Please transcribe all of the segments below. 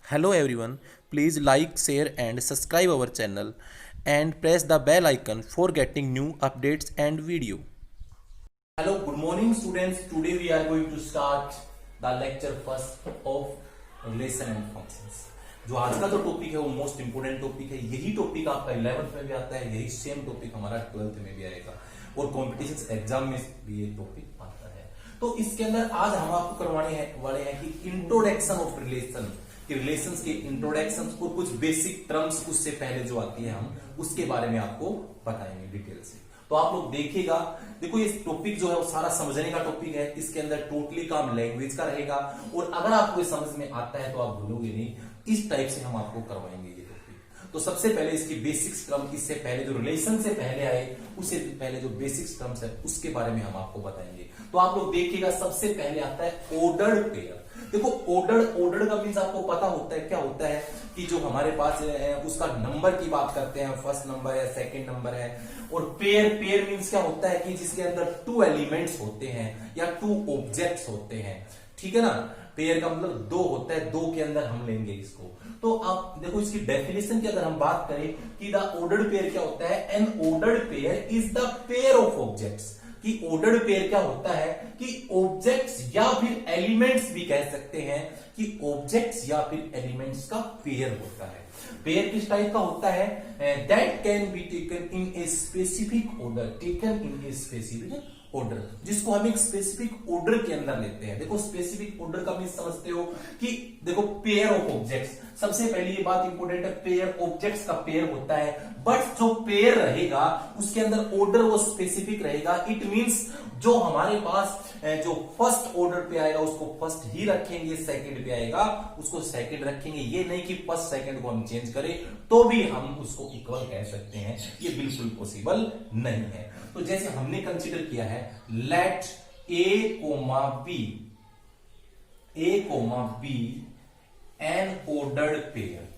Hello everyone, please like, share and subscribe our channel and press the bell icon for getting new updates and video. Hello, good morning students. Today we are going to start the lecture first of relation and functions. जो आज का जो topic है वो most important topic है। यही topic आपका 11th में भी आता है, यही सेम टॉपिक हमारा 12th में भी आएगा और कॉम्पिटिशन एग्जाम में भी ये टॉपिक आता है। तो इसके अंदर आज हम आपको करवाने वाले हैं कि इंट्रोडक्शन ऑफ रिलेशन, कि रिलेशंस के इंट्रोडक्शन और कुछ बेसिक टर्म्स उससे पहले जो आती है हम उसके बारे में आपको बताएंगे डिटेल से। तो आप लोग देखिएगा, देखो ये टॉपिक जो है वो सारा समझने का टॉपिक है। इसके अंदर टोटली काम लैंग्वेज का रहेगा और अगर आपको ये समझ में आता है तो आप भूलोगे नहीं। इस टाइप से हम आपको करवाएंगे ये टॉपिक। तो सबसे पहले इसकी बेसिक्स टर्म, इससे पहले जो रिलेशन से पहले आए उससे पहले जो बेसिक्स टर्म्स है उसके बारे में हम आपको बताएंगे। तो आप लोग देखिएगा, सबसे पहले आता है ऑर्डर्ड पेयर। देखो ऑर्डर्ड का मीन्स आपको पता होता है क्या होता है कि जो हमारे पास है उसका नंबर की बात करते हैं, फर्स्ट नंबर है, सेकंड नंबर है। और पेयर मीन्स क्या होता है कि जिसके अंदर टू एलिमेंट्स होते हैं या टू ऑब्जेक्ट्स होते हैं, ठीक है ना। पेयर का मतलब दो होता है, दो के अंदर हम लेंगे इसको। तो आप देखो इसकी डेफिनेशन की अगर हम बात करें कि द ऑर्डर्ड पेयर क्या होता है, N ordered pair is the pair of objects. कि ऑर्डर्ड पेयर क्या होता है कि ऑब्जेक्ट्स या फिर एलिमेंट्स भी कह सकते हैं कि ऑब्जेक्ट्स या फिर एलिमेंट्स का पेयर होता है। पेयर किस टाइप का होता है, that can be taken in a specific order, taken in a specific order, जिसको हम एक स्पेसिफिक ऑर्डर के अंदर लेते हैं। देखो स्पेसिफिक ऑर्डर का मीन समझते हो कि देखो पेयर ऑफ ऑब्जेक्ट्स, सबसे पहले ये बात इंपॉर्टेंट है, पेयर ऑब्जेक्ट्स का पेयर होता है। बट जो पेयर रहेगा उसके अंदर ऑर्डर वो स्पेसिफिक रहेगा। इट मींस जो हमारे पास जो फर्स्ट ऑर्डर पे आएगा उसको फर्स्ट ही रखेंगे, सेकंड पे आएगा उसको सेकंड रखेंगे। ये नहीं कि फर्स्ट सेकंड को हम चेंज करें तो भी हम उसको इक्वल कह सकते हैं, ये बिल्कुल पॉसिबल नहीं है। तो जैसे हमने कंसीडर किया है, let A comma B an ordered pair.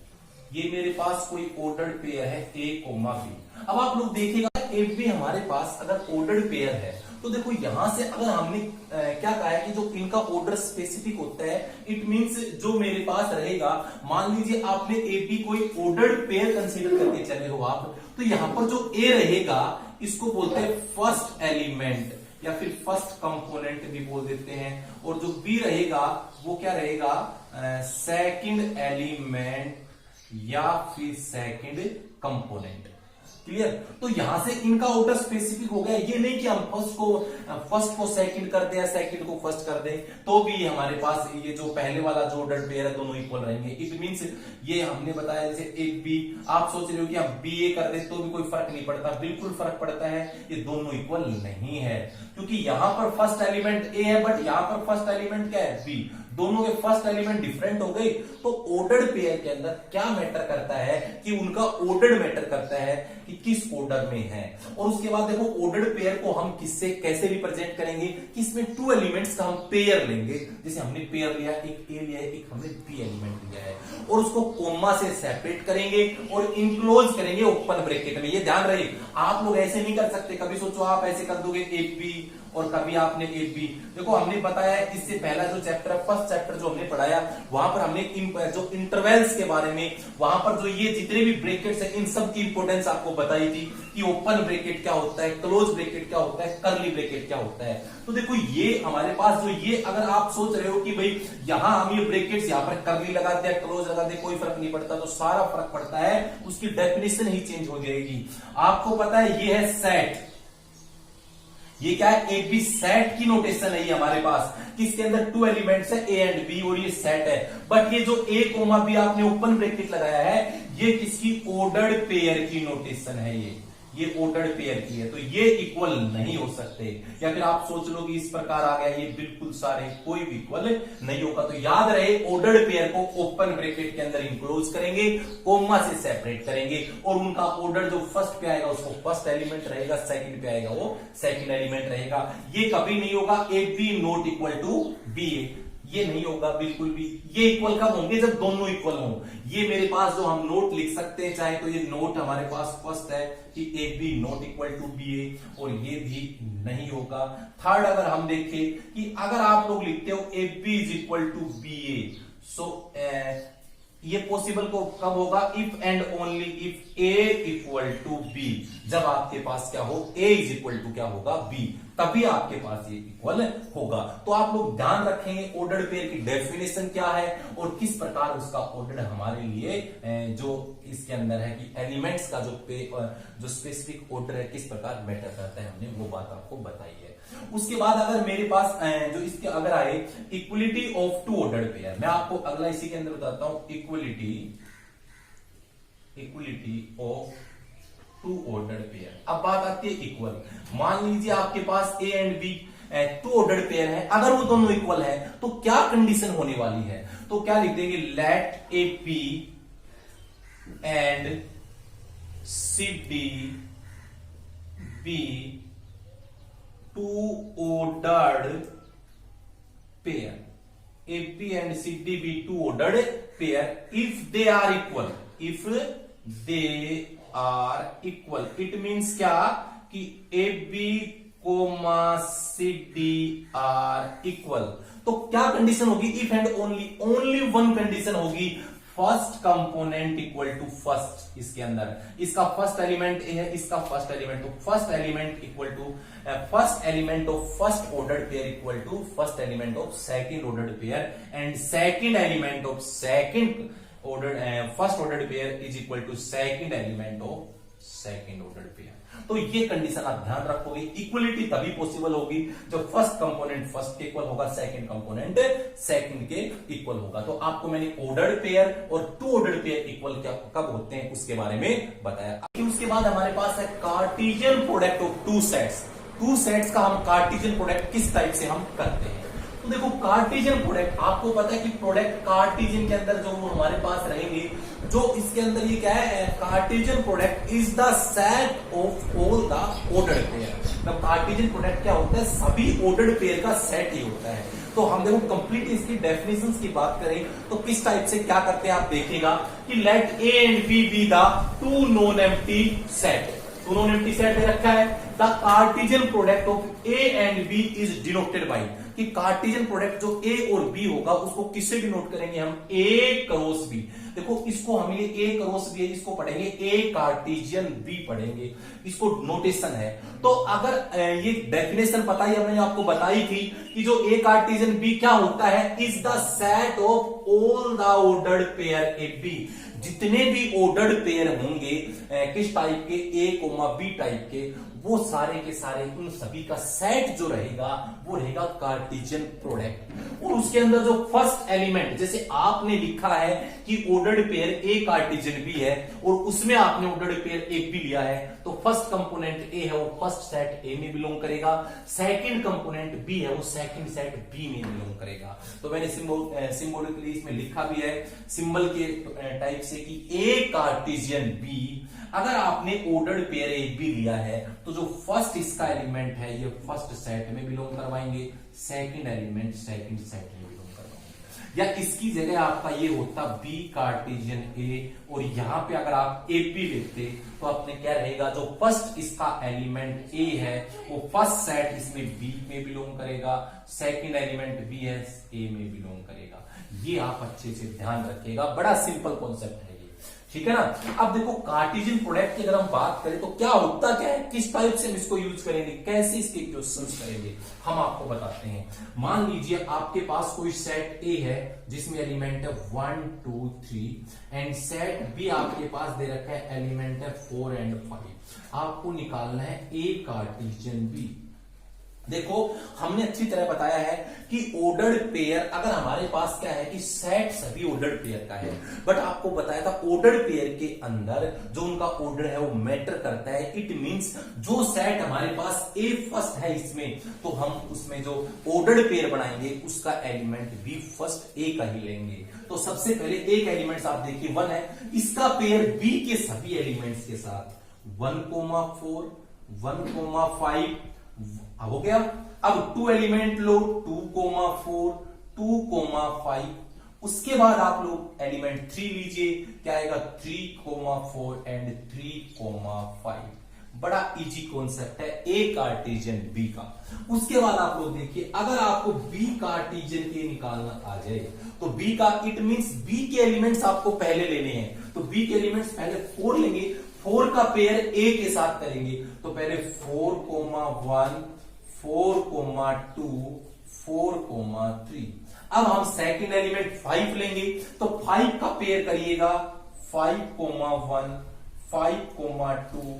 ये मेरे पास कोई ऑर्डर्ड पेयर है ए कोमा बी। अब आप लोग देखिएगा ए बी हमारे पास अगर ऑर्डर्ड पेयर है तो देखो यहां से अगर हमने क्या कहा है कि जो इनका ऑर्डर स्पेसिफिक होता है, इट मींस जो मेरे पास रहेगा, मान लीजिए आपने ए बी कोई ऑर्डर्ड पेयर कंसीडर करके चले हो आप, तो यहां पर जो ए रहेगा इसको बोलते हैं फर्स्ट एलिमेंट या फिर फर्स्ट कंपोनेंट भी बोल देते हैं। और जो बी रहेगा वो क्या रहेगा, सेकंड एलिमेंट या फिर सेकंड कंपोनेंट। क्लियर। तो यहां से इनका ऑर्डर स्पेसिफिक हो गया। ये नहीं कि हम फर्स्ट को सेकंड कर दे या सेकंड को फर्स्ट कर दे तो भी हमारे पास ये जो पहले वाला जो ऑर्डर पेयर है दोनों इक्वल रहेंगे। इट मींस ये हमने बताया जैसे एक बी, आप सोच रहे हो कि हम बी ए कर दे तो भी कोई फर्क नहीं पड़ता, बिल्कुल फर्क पड़ता है। ये दोनों इक्वल नहीं है क्योंकि यहां पर फर्स्ट एलिमेंट ए है बट यहां पर फर्स्ट एलिमेंट क्या है, बी। दोनों के फर्स्ट एलिमेंट डिफरेंट हो गए। तो ऑर्डर्ड पेयर के अंदर क्या मैटर करता है कि उनका ऑर्डर मैटर करता है कि किस ऑर्डर में है। और उसके बाद देखो ऑर्डर्ड पेयर को हम किससे कैसे रिप्रेजेंट करेंगे कि इसमें टू एलिमेंट्स का हम पेयर लेंगे। जैसे हमने पेयर लिया, एक ए लिया है, एक हमने बी एलिमेंट लिया है, और उसको कोमा से सेपरेट करेंगे और इनक्लोज करेंगे ओपन ब्रैकेट में। ये ध्यान रहे, आप लोग ऐसे नहीं कर सकते। कभी सोचो आप ऐसे कर दोगे एक बी और कभी आपने एक बी। देखो हमने बताया इससे पहला जो चैप्टर है, फर्स्ट चैप्टर जो हमने पढ़ाया, वहां पर हमने जो इंटरवल्स के बारे में, वहां पर जो ये जितने भी ब्रैकेट्स है इन सब की इंपोर्टेंस आपको बताई थी कि ओपन ब्रैकेट क्या होता है, क्लोज ब्रैकेट क्या होता है, कर्ली ब्रैकेट क्या होता है। तो देखो ये हमारे पास जो ये, अगर आप सोच रहे हो कि भाई यहां हम ये ब्रैकेट्स यहां पर कर्ली लगा दिया, क्लोज लगा दिया, कोई फर्क नहीं पड़ता, तो सारा फर्क पड़ता है, उसकी डेफिनेशन ही चेंज हो जाएगी। आपको पता है ये है सेट, ये क्या है, ए बी सेट की नोटेशन है ये हमारे पास, किसके अंदर टू एलिमेंट्स है ए एंड बी और ये सेट है। बट ये जो ए कोमा बी आपने ओपन ब्रैकेट लगाया है ये किसकी, ऑर्डर्ड पेयर की नोटेशन है। ये ऑर्डर्ड पेयर की है, तो ये इक्वल नहीं हो सकते। या फिर आप सोच लो कि इस प्रकार आ गया, ये बिल्कुल सारे कोई भी इक्वल नहीं होगा। तो याद रहे ऑर्डर्ड पेयर को ओपन ब्रैकेट के अंदर इंक्लोज करेंगे, कोमा से सेपरेट करेंगे और उनका ऑर्डर जो फर्स्ट पे आएगा उसको फर्स्ट एलिमेंट रहेगा, सेकंड पे आएगा वो सेकंड एलिमेंट रहेगा। ये कभी नहीं होगा A B not equal to B A, ये नहीं होगा बिल्कुल भी। ये इक्वल कब होंगे, जब दोनों इक्वल हों। ये मेरे पास जो हम नोट लिख सकते हैं चाहे तो ये नोट हमारे पास फर्स्ट है कि ए B not equal to B A, और ये भी नहीं होगा। थर्ड अगर हम देखें कि अगर आप लोग लिखते हो A B is equal to B A, so ये पॉसिबल को कब होगा? If and only if A equal to B, जब आपके पास क्या हो, ए इज इक्वल टू क्या होगा, बी, तभी आपके पास ये इक्वल होगा। तो आप लोग ध्यान रखेंगे ऑर्डर्ड पेयर की डेफिनेशन क्या है और किस प्रकार उसका ऑर्डर हमारे लिए जो इसके अंदर है कि एलिमेंट्स का जो स्पेसिफिक ऑर्डर है किस प्रकार मैटर करता है, हमने वो बात आपको बताई है। उसके बाद अगर मेरे पास जो इसके अगर आए equality of two ordered pair, मैं आपको अगला इसी के अंदर बताता हूं, equality of two ordered pair. अब बात आती है इक्वल। मान लीजिए आपके पास A and B two ordered pair है, अगर वो दोनों इक्वल है तो क्या कंडीशन होने वाली है? तो क्या लिख देंगे, let a b and c d be two ordered pair, a b and c d be two ordered pair if they are equal, if they are equal. It means क्या कि ए b comma c d are equal. तो क्या condition होगी? If and only one condition होगी, first component equal to first. इसके अंदर इसका first element a है, इसका फर्स्ट एलिमेंट, तो first element equal to first element of first ordered pair equal to first element of second ordered pair, and second element of second order first ordered pair is equal to second element of second ordered pair. तो ये condition आप ध्यान रखोगे। Equality तभी possible होगी जब first component first के equal होगा, सेकंड कंपोनेंट सेकंड के इक्वल होगा। तो आपको मैंने ऑर्डर्ड पेयर और टू ऑर्डर्ड पेयर इक्वल क्या कब होते हैं उसके बारे में बताया। उसके बाद हमारे पास है Cartesian product of two sets. Two sets का हम कार्टेशियन प्रोडक्ट किस टाइप से हम करते हैं? तो देखो कार्टेशियन प्रोडक्ट, आपको पता है कि प्रोडक्ट कार्टेशियन के अंदर जो हमारे पास रहेंगे, जो इसके अंदर ये क्या है, Cartesian product is the set of all the ordered pair. मतलब कार्टेशियन प्रोडक्ट क्या होता है, सभी ऑर्डर्ड पेयर का सेट ही होता है। तो हम देखो कंप्लीट इसकी डेफिनेशंस की बात करें तो किस टाइप से क्या करते हैं आप देखिएगा कि let A and B be the two non empty set. Two non empty set दे रखा है, the cartesian product of A and B is denoted by, कि कार्टेशियन प्रोडक्ट जो ए और बी होगा उसको किससे डिनोट करेंगे हम, ए क्रॉस बी। देखो इसको हम ये ए क्रॉस बी है, इसको पढ़ेंगे ए कार्टेशियन बी पढ़ेंगे, इसको नोटेशन है। तो अगर ये डेफिनेशन पता ही हमने आपको बताई थी कि जो ए कार्टेशियन बी क्या होता है, is the set of all the ordered pair A B. जितने भी ऑर्डर्ड पेयर होंगे किस टाइप के, ए कोमा बी टाइप के, वो सारे के सारे उन सभी का सेट जो रहेगा वो रहेगा कार्टेशियन प्रोडक्ट। और उसके अंदर जो फर्स्ट एलिमेंट, जैसे आपने लिखा है कि ordered pair A cartesian B है और उसमें आपने ऑर्डर्ड पेयर ए बी लिया है, तो फर्स्ट कंपोनेंट ए है वो फर्स्ट सेट ए में बिलोंग करेगा, सेकंड कंपोनेंट बी है वो सेकंड सेट बी में बिलोंग करेगा। तो मैंने सिंबॉलिकली इसमें लिखा भी है सिंबल के टाइप से कि ए कार्टेशियन बी, अगर आपने ऑर्डर्ड पेयर ए बी लिया है तो जो फर्स्ट इसका एलिमेंट है ये फर्स्ट सेट में बिलोंग करवाएंगे, सेकंड एलिमेंट सेकंड सेट में बिलोंग करवाएंगे। या इसकी जगह आपका ये होता बी कार्टेशियन ए, और यहां पे अगर आप ए बी लिखते तो अपने क्या रहेगा, जो फर्स्ट इसका एलिमेंट ए है वो फर्स्ट सेट इसमें बी में बिलोंग करेगा, सेकंड एलिमेंट बी है ए में बिलोंग करेगा। ये आप अच्छे से ध्यान रखिएगा, बड़ा सिंपल कॉन्सेप्ट है ये, ठीक है ना। अब देखो कार्टेशियन प्रोडक्ट की अगर हम बात करें तो क्या होता क्या है, किस टाइप से हम इसको यूज करेंगे, कैसे इसके क्वेश्चंस करेंगे, हम आपको बताते हैं। मान लीजिए आपके पास कोई सेट ए है जिसमें एलिमेंट है 1 2 3 एंड सेट बी आपके पास दे रखा है एलिमेंट है 4 एंड 5। आपको निकालना है ए कार्टेशियन बी। देखो हमने अच्छी तरह बताया है कि ऑर्डर्ड पेयर, अगर हमारे पास क्या है कि सेट सभी ऑर्डर्ड पेयर का है, बट आपको बताया था ऑर्डर्ड पेयर के अंदर जो उनका ऑर्डर है वो मैटर करता है। इट मींस जो सेट हमारे पास ए फर्स्ट है इसमें, तो हम उसमें जो ऑर्डर्ड पेयर बनाएंगे उसका एलिमेंट बी फर्स्ट ए का ही लेंगे। तो सबसे पहले एक एलिमेंट आप देखिए 1 है, इसका पेयर बी के सभी एलिमेंट्स के साथ 1,4 1,5 हो गया। अब 2 एलिमेंट लो 2,4 2,5, उसके बाद आप लोग एलिमेंट 3 लीजिए, क्या आएगा 3,4 एंड 3,5। बड़ा इजी कॉन्सेप्ट है ए कार्टेशियन बी का। उसके बाद आप लोग देखिए, अगर आपको बी कार्टेशियन ए निकालना आ जाए तो बी का इट मींस बी के एलिमेंट्स आपको पहले लेने हैं। तो बी के एलिमेंट्स पहले 4 लेंगे, 4 का पेयर ए के साथ करेंगे। तो पहले 4,1 4,2 4,3। अब हम सेकंड एलिमेंट 5 लेंगे, तो 5 का पेयर करिएगा 5,1 5,2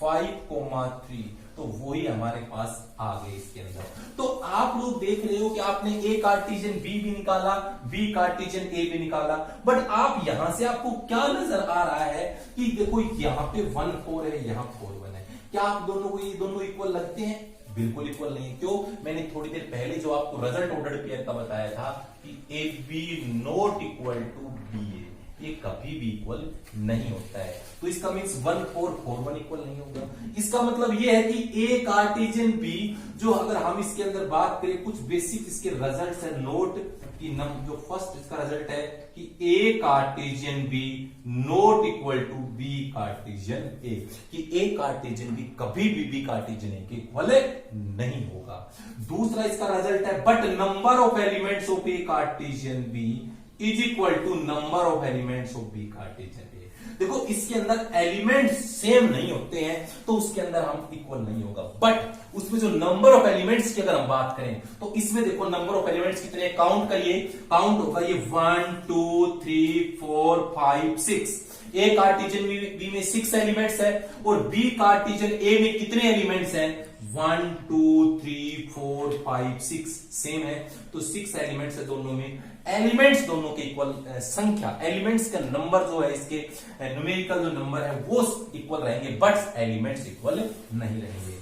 5,3। तो वही हमारे पास आ गए इसके अंदर। तो आप लोग देख रहे हो कि आपने ए कार्टेशियन बी भी निकाला, बी कार्टेशियन ए भी निकाला, बट आप यहां से आपको क्या नजर आ रहा है कि देखो यहाँ पे 1 4 है, यहाँ 4 1 है। क्या आप दोनों को ये दोनों इक्वल लगते हैं? बिल्कुल इक्वल नहीं है। क्यों? मैंने थोड़ी देर पहले जो आपको रिजल्ट ऑर्डर्ड पेयर का बताया था कि ए B not equal to B A, ये कभी भी इक्वल नहीं होता है। तो इसका मीन्स 1 4 4 1 इक्वल नहीं होगा। इसका मतलब ये है कि ए कार्टेशियन बी, जो अगर हम इसके अंदर बात करें कुछ बेसिक इसके रिजल्ट्स है, नोट कि जो फर्स्ट इसका रिजल्ट है कि A cartesian B not equal to B cartesian A, कि ए कार्टेशियन बी कभी भी बी कार्टेशियन ए के इक्वल नहीं होगा। दूसरा इसका रिजल्ट है but number of elements of A cartesian B is equal to number of elements of B cartesian A. देखो इसके अंदर एलिमेंट्स सेम नहीं होते हैं तो उसके अंदर हम इक्वल नहीं होगा, बट उसमें जो नंबर ऑफ एलिमेंट्स की अगर हम बात करें तो इसमें देखो नंबर ऑफ एलिमेंट्स कितने, काउंट करिए, काउंट होगा ये 1 2 3 4 5 6। ए कार्टेशियन बी में 6 एलिमेंट्स है और बी कार्टेशियन ए में कितने एलिमेंट्स हैं? 1 2 3 4 5 6 सेम है। तो 6 एलिमेंट्स है दोनों में। एलिमेंट्स दोनों के इक्वल संख्या, एलिमेंट्स का नंबर जो है इसके न्यूमेरिकल जो नंबर है वो इक्वल रहेंगे, बट एलिमेंट्स इक्वल नहीं रहेंगे।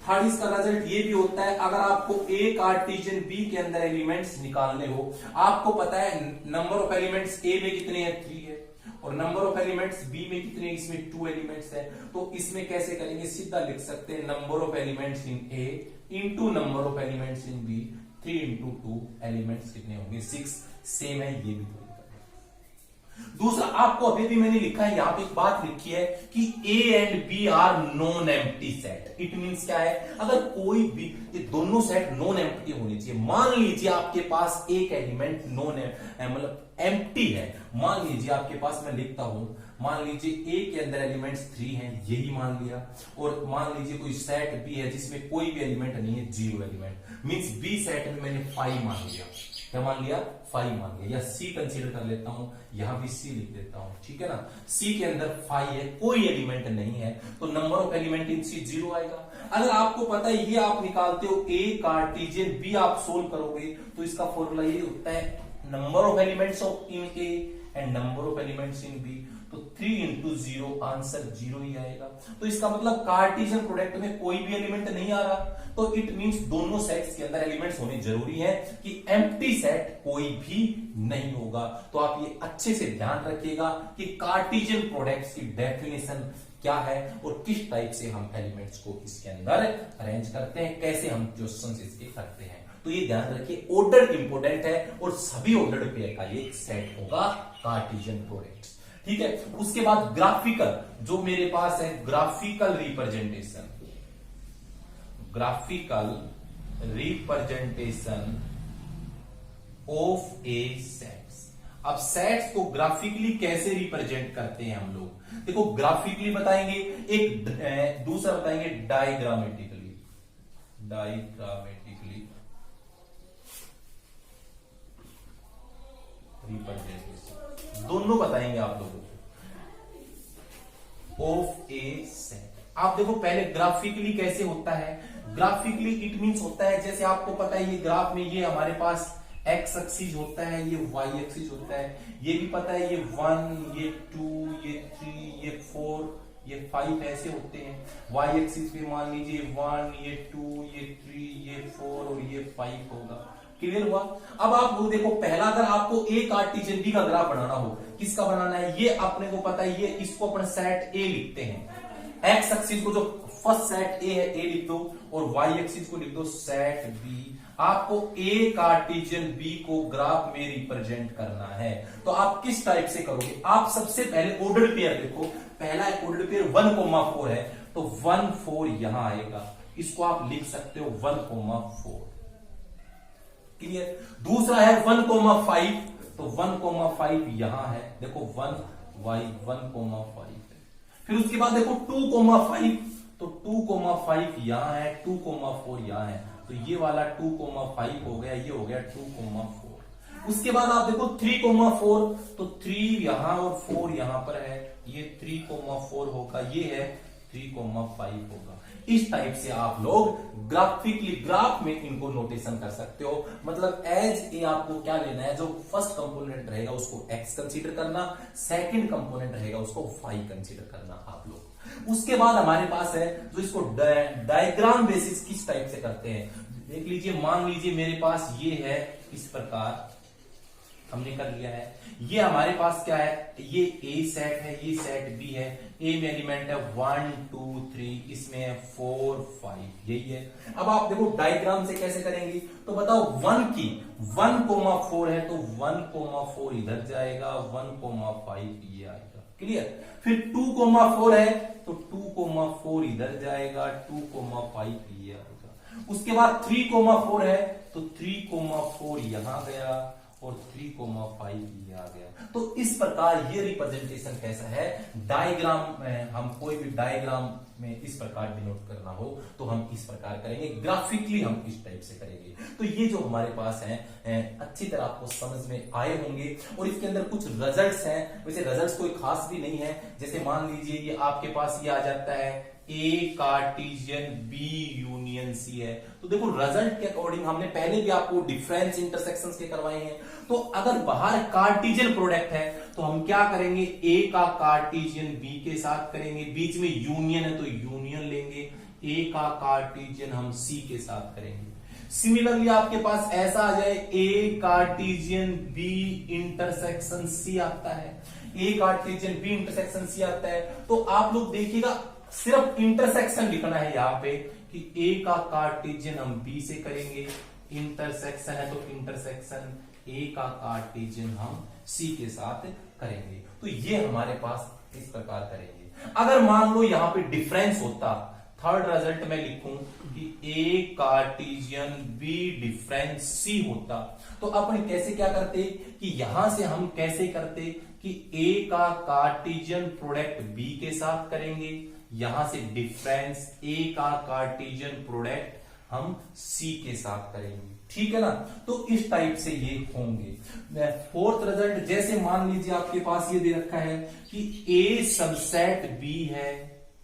थर्ड इसका रिजल्ट ये भी होता है, अगर आपको ए कार्टेशियन बी के अंदर एलिमेंट्स निकालने हो, आपको पता है नंबर ऑफ एलिमेंट्स ए में कितने हैं? 3 है, और नंबर ऑफ एलिमेंट्स बी में कितने? इसमें 2 एलिमेंट्स है। तो इसमें कैसे करेंगे? सीधा लिख सकते हैं number of elements in A into number of elements in B, 3 into 2 elements कितने होंगे? 6। सेम है, ये भी दूसरा आपको अभी भी मैंने लिखा है, यहां पे एक बात लिखी है कि A and B are non empty set. It means क्या है? अगर कोई भी, ये दोनों सेट नॉन एम्प्टी होने चाहिए। मान लीजिए आपके पास एक एलिमेंट नॉन मतलब एम्प्टी है, मान लीजिए आपके पास, मैं लिखता हूं, मान लीजिए ए के अंदर एलिमेंट्स 3 हैं, यही मान लिया, और मान लीजिए कोई सेट बी है जिसमें कोई भी एलिमेंट नहीं है, 0 एलिमेंट, मींस बी सेट में मैंने 5 मान लिया। क्या मान लिया? 5 मान लिया। या सी कंसीडर कर लेता हूं, यहां भी सी लिख देता हूं, ठीक है ना। सी के अंदर 5 है, कोई एलिमेंट नहीं है, तो नंबर ऑफ एलिमेंट इन सी 0 आएगा। अगर आपको पता है ये आप निकालते हो ए कार्टेशियन बी, आप सोल्व करोगे तो इसका फॉर्मूला ये होता है number of elements of in A and number of elements in B. तो 3 इंटू 0, आंसर 0 ही आएगा। तो इसका मतलब कार्टेशियन प्रोडक्ट में कोई भी एलिमेंट नहीं आ रहा, तो इट मींस दोनों सेट्स के अंदर एलिमेंट्स होने जरूरी है कि एम्प्टी सेट कोई भी नहीं होगा। तो आप ये अच्छे से ध्यान रखिएगा कि कार्टेशियन प्रोडक्ट्स की डेफिनेशन क्या है और किस टाइप से हम एलिमेंट्स को इसके अंदर अरेंज करते हैं, कैसे हम क्वेश्चंस इसके करते हैं। तो ये ध्यान रखिए, ऑर्डर इंपोर्टेंट है और सभी ऑर्डर्ड पेयर का ये सेट होगा कार्टेशियन प्रोडक्ट्स, ठीक है। उसके बाद ग्राफिकल, जो मेरे पास है graphical representation, graphical representation of A sets. अब सेट्स को ग्राफिकली कैसे रिप्रेजेंट करते हैं हम लोग? देखो ग्राफिकली बताएंगे, एक दूसरा बताएंगे डायग्रामेटिकली, डायग्रामेटिकली रिप्रेजेंटेशन, दोनों बताएंगे आप लोगों को ऑफ ए सेट। आप देखो पहले ग्राफिकली कैसे होता है। ग्राफिकली इट मींस होता है, जैसे आपको पता है ये ग्राफ में ये हमारे पास एक्स एक्सिस होता है, ये वाई एक्सिस होता है, ये भी पता है ये 1 ये 2 ये 3 ये 4 ये 5 ऐसे होते हैं। वाई एक्सिस पे मान लीजिए 1 ये 2 ये 3 ये 4 और ये 5 होगा। क्लियर हुआ? अब आप वो देखो, पहला अगर आपको ए कार्टेशियन बी का ग्राफ बनाना हो, किसका बनाना है? ये अपने को पता है, ये इसको अपन सेट ए लिखते हैं। एक्स एक्सिस को जो फर्स्ट सेट ए है ए लिख दो और वाई एक्सिस को लिख दो सेट बी। आपको ए कार्टेशियन बी को ग्राफ में रिप्रेजेंट करना है, तो आप किस टाइप से करोगे? आप सबसे पहले ऑर्डर्ड पेयर देखो, पहला ऑर्डर्ड पेयर 1,4 है, तो 1 4 यहां आएगा, इसको आप लिख सकते हो 1,4। क्लियर। दूसरा है 1,5, तो 1,5 यहां है, देखो 1,5 है। फिर उसके बाद देखो 2,5, तो 2,5 यहां है, 2,4 यहां है, तो ये वाला 2,5 हो गया, ये हो गया 2,4। उसके बाद आप देखो 3,4, तो 3 यहां और 4 यहां पर है, ये 3,4 होगा, ये है 3,5 होगा। इस टाइप से आप लोग ग्राफिकली ग्राफ में इनको नोटेशन कर सकते हो। मतलब एज ए आपको क्या लेना है, जो फर्स्ट कंपोनेंट रहेगा उसको x कंसीडर करना, सेकंड कंपोनेंट रहेगा उसको y कंसीडर करना आप लोग। उसके बाद हमारे पास है जो इसको डायग्राम बेसिस किस टाइप से करते हैं, देख लीजिए। मान लीजिए मेरे पास ये है, इस प्रकार हमने कर लिया है। ये हमारे पास क्या है, ये ए सेट है, ये सेट बी है। ए में एलिमेंट है 1 2 3, इसमें है 4 5, यही है। अब आप देखो डायग्राम से कैसे करेंगे, तो बताओ 1 की 1,4 है, तो 1,4 इधर जाएगा, 1,5 ये आएगा। क्लियर। फिर 2,4 है, तो 2,4 इधर जाएगा, 2,5 ये आएगा। उसके बाद 3,4 है, तो 3,4 यहां गया और 3,5 ये आ गया। तो इस प्रकार ये रिप्रेजेंटेशन कैसा है, डायग्राम में हम कोई भी डायग्राम में इस प्रकार डिनोट करना हो तो हम इस प्रकार करेंगे, ग्राफिकली हम इस टाइप से करेंगे। तो ये जो हमारे पास है अच्छी तरह आपको समझ में आए होंगे। और इसके अंदर कुछ रिजल्ट्स हैं, वैसे रिजल्ट्स कोई खास भी नहीं है। जैसे मान लीजिए ये आपके पास ये आ जाता है A cartesian B union C है, तो देखो रिजल्ट के अकॉर्डिंग हमने पहले भी आपको डिफरेंस इंटरसेक्शंस के करवाए हैं। तो अगर बाहर कार्टेशियन प्रोडक्ट है तो हम क्या करेंगे, ए का कार्टेशियन बी के साथ करेंगे, बीच में यूनियन है तो यूनियन लेंगे, ए का कार्टेशियन हम सी के साथ करेंगे। सिमिलरली आपके पास ऐसा आ जाए ए कार्टेशियन बी इंटरसेक्शन सी आता है, A cartesian B intersection C आता है, तो आप लोग देखिएगा सिर्फ इंटरसेक्शन लिखना है यहां पे कि ए का कार्टेशियन हम बी से करेंगे, इंटरसेक्शन है तो इंटरसेक्शन ए का कार्टेशियन हम सी के साथ करेंगे। तो ये हमारे पास इस प्रकार करेंगे। अगर मान लो यहां पे डिफरेंस होता, थर्ड रिजल्ट में लिखूं कि ए कार्टेशियन बी डिफरेंस सी होता, तो अपन कैसे क्या करते कि यहां से हम कैसे करते कि ए का कार्टेशियन प्रोडक्ट बी के साथ करेंगे, यहां से डिफरेंस ए का कार्टेशियन प्रोडक्ट हम सी के साथ करेंगे। ठीक है ना। तो इस टाइप से ये होंगे। फोर्थ रिजल्ट, जैसे मान लीजिए आपके पास ये दे रखा है कि ए सबसेट बी है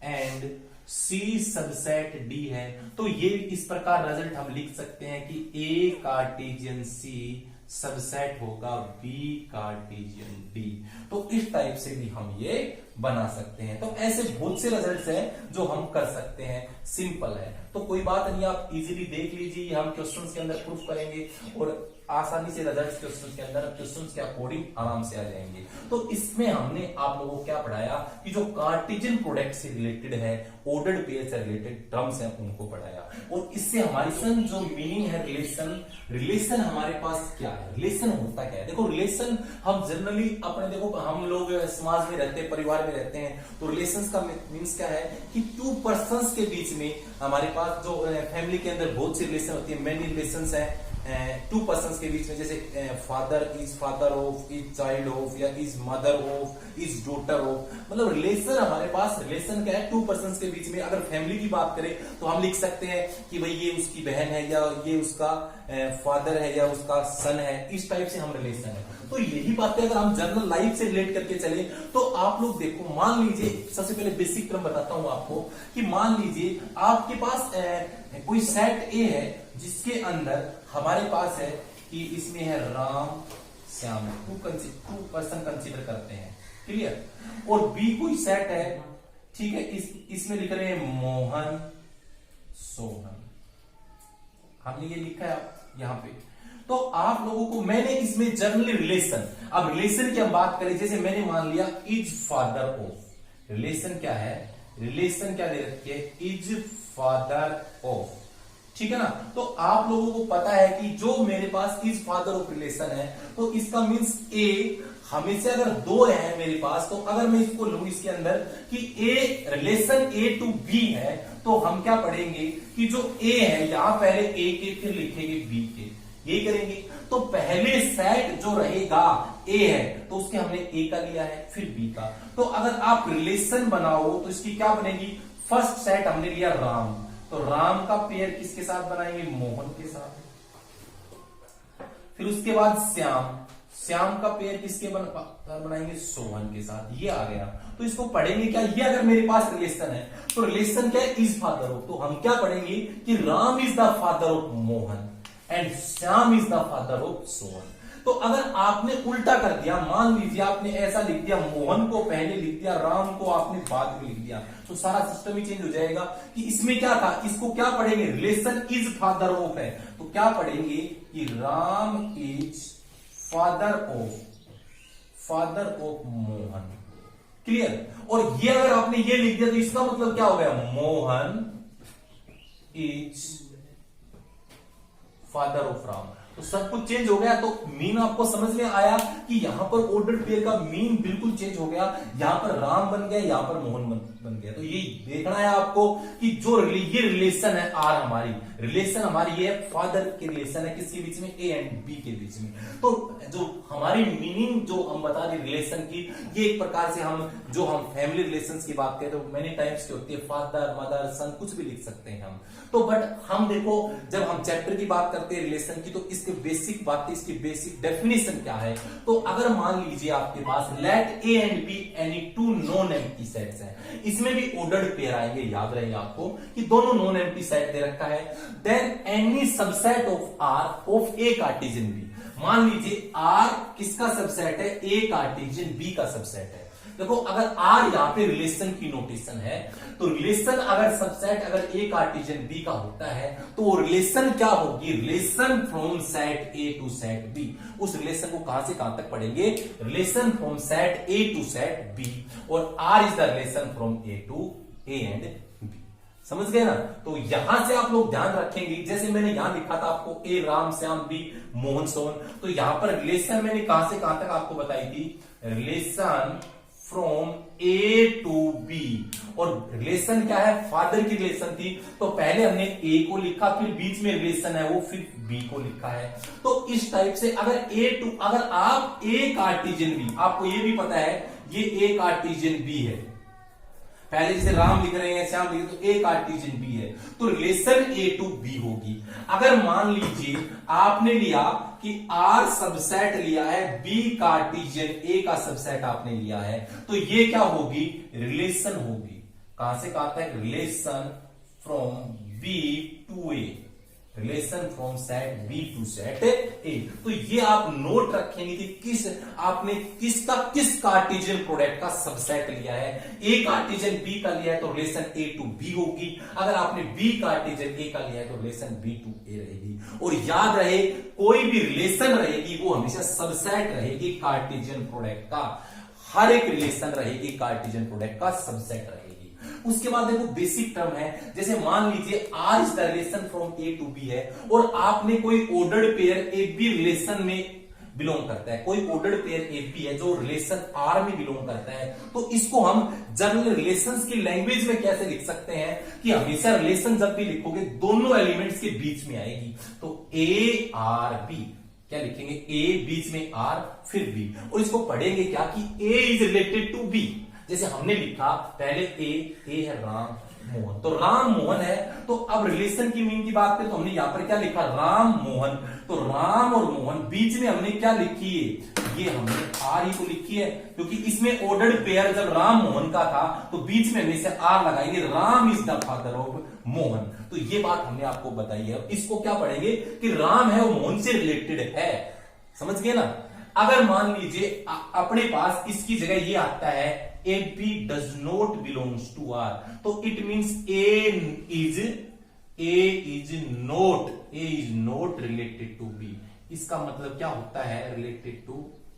एंड सी सबसेट डी है, तो ये इस प्रकार रिजल्ट हम लिख सकते हैं कि ए कार्टेशियन सी सबसेट होगा बी कार्टेशियन डी। तो इस टाइप से भी हम ये बना सकते हैं। तो ऐसे बहुत से रिजल्ट्स हैं जो हम कर सकते हैं, सिंपल है। तो कोई बात नहीं, आप इजीली देख लीजिए, हम क्वेश्चंस के अंदर प्रूफ करेंगे और आसानी से रिजल्ट्स क्वेश्चंस के अंदर क्वेश्चंस के अकॉर्डिंग आराम से आ जाएंगे। तो इसमें हमने आप लोगों को क्या पढ़ाया कि जो कार्टेशियन प्रोडक्ट से रिलेटेड है, ऑर्डर्ड पेयर से रिलेटेड टर्म्स हैं उनको पढ़ाया। और इससे हमारी जो मीनिंग है रिलेशन हमारे पास क्या है, रिलेशन होता क्या है। देखो रिलेशन हम जनरली अपने, देखो हम लोग समाज में रहते हैं, परिवार में रहते हैं, तो रिलेशंस का मीन्स क्या है कि टू पर्संस के बीच में हमारे पास जो फैमिली के अंदर बहुत सी रिलेशन होती है, मेनी रिलेशंस है टू पर्संस के बीच में, जैसे father is father of, is child of, या is mother of, is daughter of. मतलब रिलेशन हमारे पास, रिलेशन क्या है टू पर्संस के बीच में। अगर फैमिली की बात करें तो हम लिख सकते हैं कि भाई ये उसकी बहन है, या ये उसका फादर है, या उसका सन है। इस टाइप से हम रिलेशन है। तो यही बातें अगर हम जनरल लाइफ से रिलेट करके चले तो आप लोग देखो, मान लीजिए सबसे पहले बेसिक टर्म बताता हूं आपको कि मान लीजिए आपके पास कोई सेट ए है जिसके अंदर हमारे पास है कि इसमें है Ram Shyam, two person consider करते हैं। क्लियर। और बी कोई सेट है, ठीक है, इसमें लिख रहे हैं मोहन सोहन, हमने ये लिखा है यहां पे। तो आप लोगों को मैंने इसमें जनरली रिलेशन, अब रिलेशन की हम बात करें, जैसे मैंने मान लिया इज फादर ऑफ, रिलेशन क्या है, रिलेशन क्या दे रखी है, इज फादर ऑफ। ठीक है ना। तो आप लोगों को पता है कि जो मेरे पास इज फादर ऑफ रिलेशन है, तो इसका मीन्स ए हमेशा अगर दो है मेरे पास, तो अगर मैं इसको लूं इसके अंदर कि a relation A to B है, तो हम क्या पढ़ेंगे कि जो ए है यहां पहले ए के फिर लिखेंगे बी के, यही करेंगे। तो पहले सेट जो रहेगा ए है तो उसके हमने ए का लिया है फिर बी का। तो अगर आप रिलेशन बनाओ तो इसकी क्या बनेगी, फर्स्ट सेट हमने लिया राम, तो राम का पेयर किसके साथ बनाएंगे, मोहन के साथ। फिर उसके बाद श्याम, श्याम का पेयर किसके बनाएंगे, सोहन के साथ। ये आ गया, तो इसको पढ़ेंगे क्या, ये अगर मेरे पास रिलेशन है तो रिलेशन क्या है, इज फादर ऑफ, तो हम क्या पढ़ेंगे कि Ram is the father of Mohan and Shyam is the father of Sohan. तो अगर आपने उल्टा कर दिया, मान लीजिए आपने ऐसा लिख दिया, मोहन को पहले लिख दिया, राम को आपने बाद में लिख दिया, तो सारा सिस्टम ही चेंज हो जाएगा। कि इसमें क्या था, इसको क्या पढ़ेंगे, रिलेशन इज फादर ऑफ है, तो क्या पढ़ेंगे कि Ram is father of Mohan. Clear. और ये अगर आपने ये लिख दिया तो इसका मतलब क्या हो गया, Mohan is father of Ram. तो सब कुछ चेंज हो गया। तो मीन आपको समझ में आया कि यहां पर ऑर्डर पेयर का मीन बिल्कुल चेंज हो गया, यहां पर राम बन गया, यहां पर मोहन बन गया। तो ये देखना है आपको कि जो ये रिलेशन है आर, हमारी रिलेशन हमारी ये फादर के रिलेशन है, किसके बीच में, ए एंड बी के बीच में। तो जो हमारी मीनिंग जो हम बता रहे रिलेशन की, ये एक प्रकार से हम फैमिली रिलेशंस की बात करें तो मेनी टाइम्स की होती है, फादर मदर सन कुछ भी लिख सकते हैं हम। तो बट हम देखो जब हम चैप्टर की बात करते हैं रिलेशन की, तो इसके बेसिक बातें, इसकी बेसिक डेफिनेशन क्या है। तो अगर मान लीजिए आपके पास let A and B any two non empty sets हैं, इसमें भी ऑर्डर्ड पेयर आएंगे, याद रहेगा आपको कि दोनों नॉन एम्प्टी सेट दे रखा है। Then any subset of R of A cartesian B, मान लीजिए आर किसका सबसेट है, ए कार्टेशियन बी का सबसेट है। देखो अगर आर यहां पे रिलेशन की नोटेशन है, तो रिलेशन अगर सबसेट अगर ए कार्टेशियन बी का होता है तो रिलेशन क्या होगी, relation from set A to set B. उस रिलेशन को कहां से कहां तक पढ़ेंगे, relation from set A to set B, और R is the relation from A to A and B. समझ गए ना। तो यहां से आप लोग ध्यान रखेंगे, जैसे मैंने यहां लिखा था आपको ए राम श्याम बी मोहन सोहन, तो यहां पर रिलेशन मैंने कहां से कहां तक आपको बताई थी, relation from A to B. और रिलेशन क्या है, फादर की रिलेशन थी, तो पहले हमने ए को लिखा, फिर बीच में रिलेशन है वो, फिर बी को लिखा है। तो इस टाइप से अगर आप ए कार्टेशियन बी, आपको ये भी पता है ये ए कार्टेशियन बी है, पहले जैसे राम लिख रहे हैं श्याम लिख रहे हैं, तो ए कार्टेशियन बी है, तो रिलेशन ए टू बी होगी। अगर मान लीजिए आपने लिया कि आर सबसेट लिया है बी कार्टेशियन ए का सबसेट आपने लिया है, तो ये क्या होगी, रिलेशन होगी। कहां से कहा था, relation from B to A, relation from set B to set A. तो ये आप नोट रखेंगे कि आपने किस कार्टेशियन प्रोडक्ट का सबसेट लिया है। ए कार्टेशियन बी का लिया है तो रिलेशन ए टू बी होगी, अगर आपने बी कार्टेशियन ए का लिया है तो रिलेशन बी टू ए रहेगी। और याद रहे कोई भी रिलेशन रहेगी वो हमेशा सबसेट रहेगी कार्टेशियन प्रोडक्ट का, हर एक रिलेशन रहेगी कार्टेशियन प्रोडक्ट का सबसेट रहेगी। उसके बाद देखो बेसिक टर्म है, जैसे मान लीजिए R is the relation from A to B है, और आपने कोई ordered pair A B relation में बिलोंग करता है, कोई ऑर्डर्ड पेयर ए बी है जो रिलेशन आर में बिलोंग करता है, तो इसको हम जनरल रिलेशंस की लैंग्वेज में कैसे लिख सकते हैं कि हमेशा रिलेशन जब भी लिखोगे दोनों एलिमेंट्स के बीच में आएगी, तो ए आर बी क्या लिखेंगे, ए बीच में आर फिर बी, और इसको पढ़ेंगे क्या कि ए इज रिलेटेड टू बी। जैसे हमने लिखा पहले ए है राम मोहन, तो राम मोहन है, तो अब रिलेशन की मीन की बात करें तो हमने यहां पर क्या लिखा, राम मोहन, तो राम और मोहन बीच में हमने क्या लिखी है, ये हमने आर ही को लिखी है, क्योंकि इसमें ऑर्डर्ड पेयर जब राम मोहन का था तो बीच में हमें से आर लगाएंगे, Ram is the father of Mohan. तो ये बात हमने आपको बताई है। इसको क्या पढ़ेंगे कि राम है वो मोहन से रिलेटेड है, समझ गए ना। अगर मान लीजिए अपने पास इसकी जगह ये आता है A B does not belongs to R, तो it means A is not related to B. इसका मतलब क्या होता है, रिलेटेड टू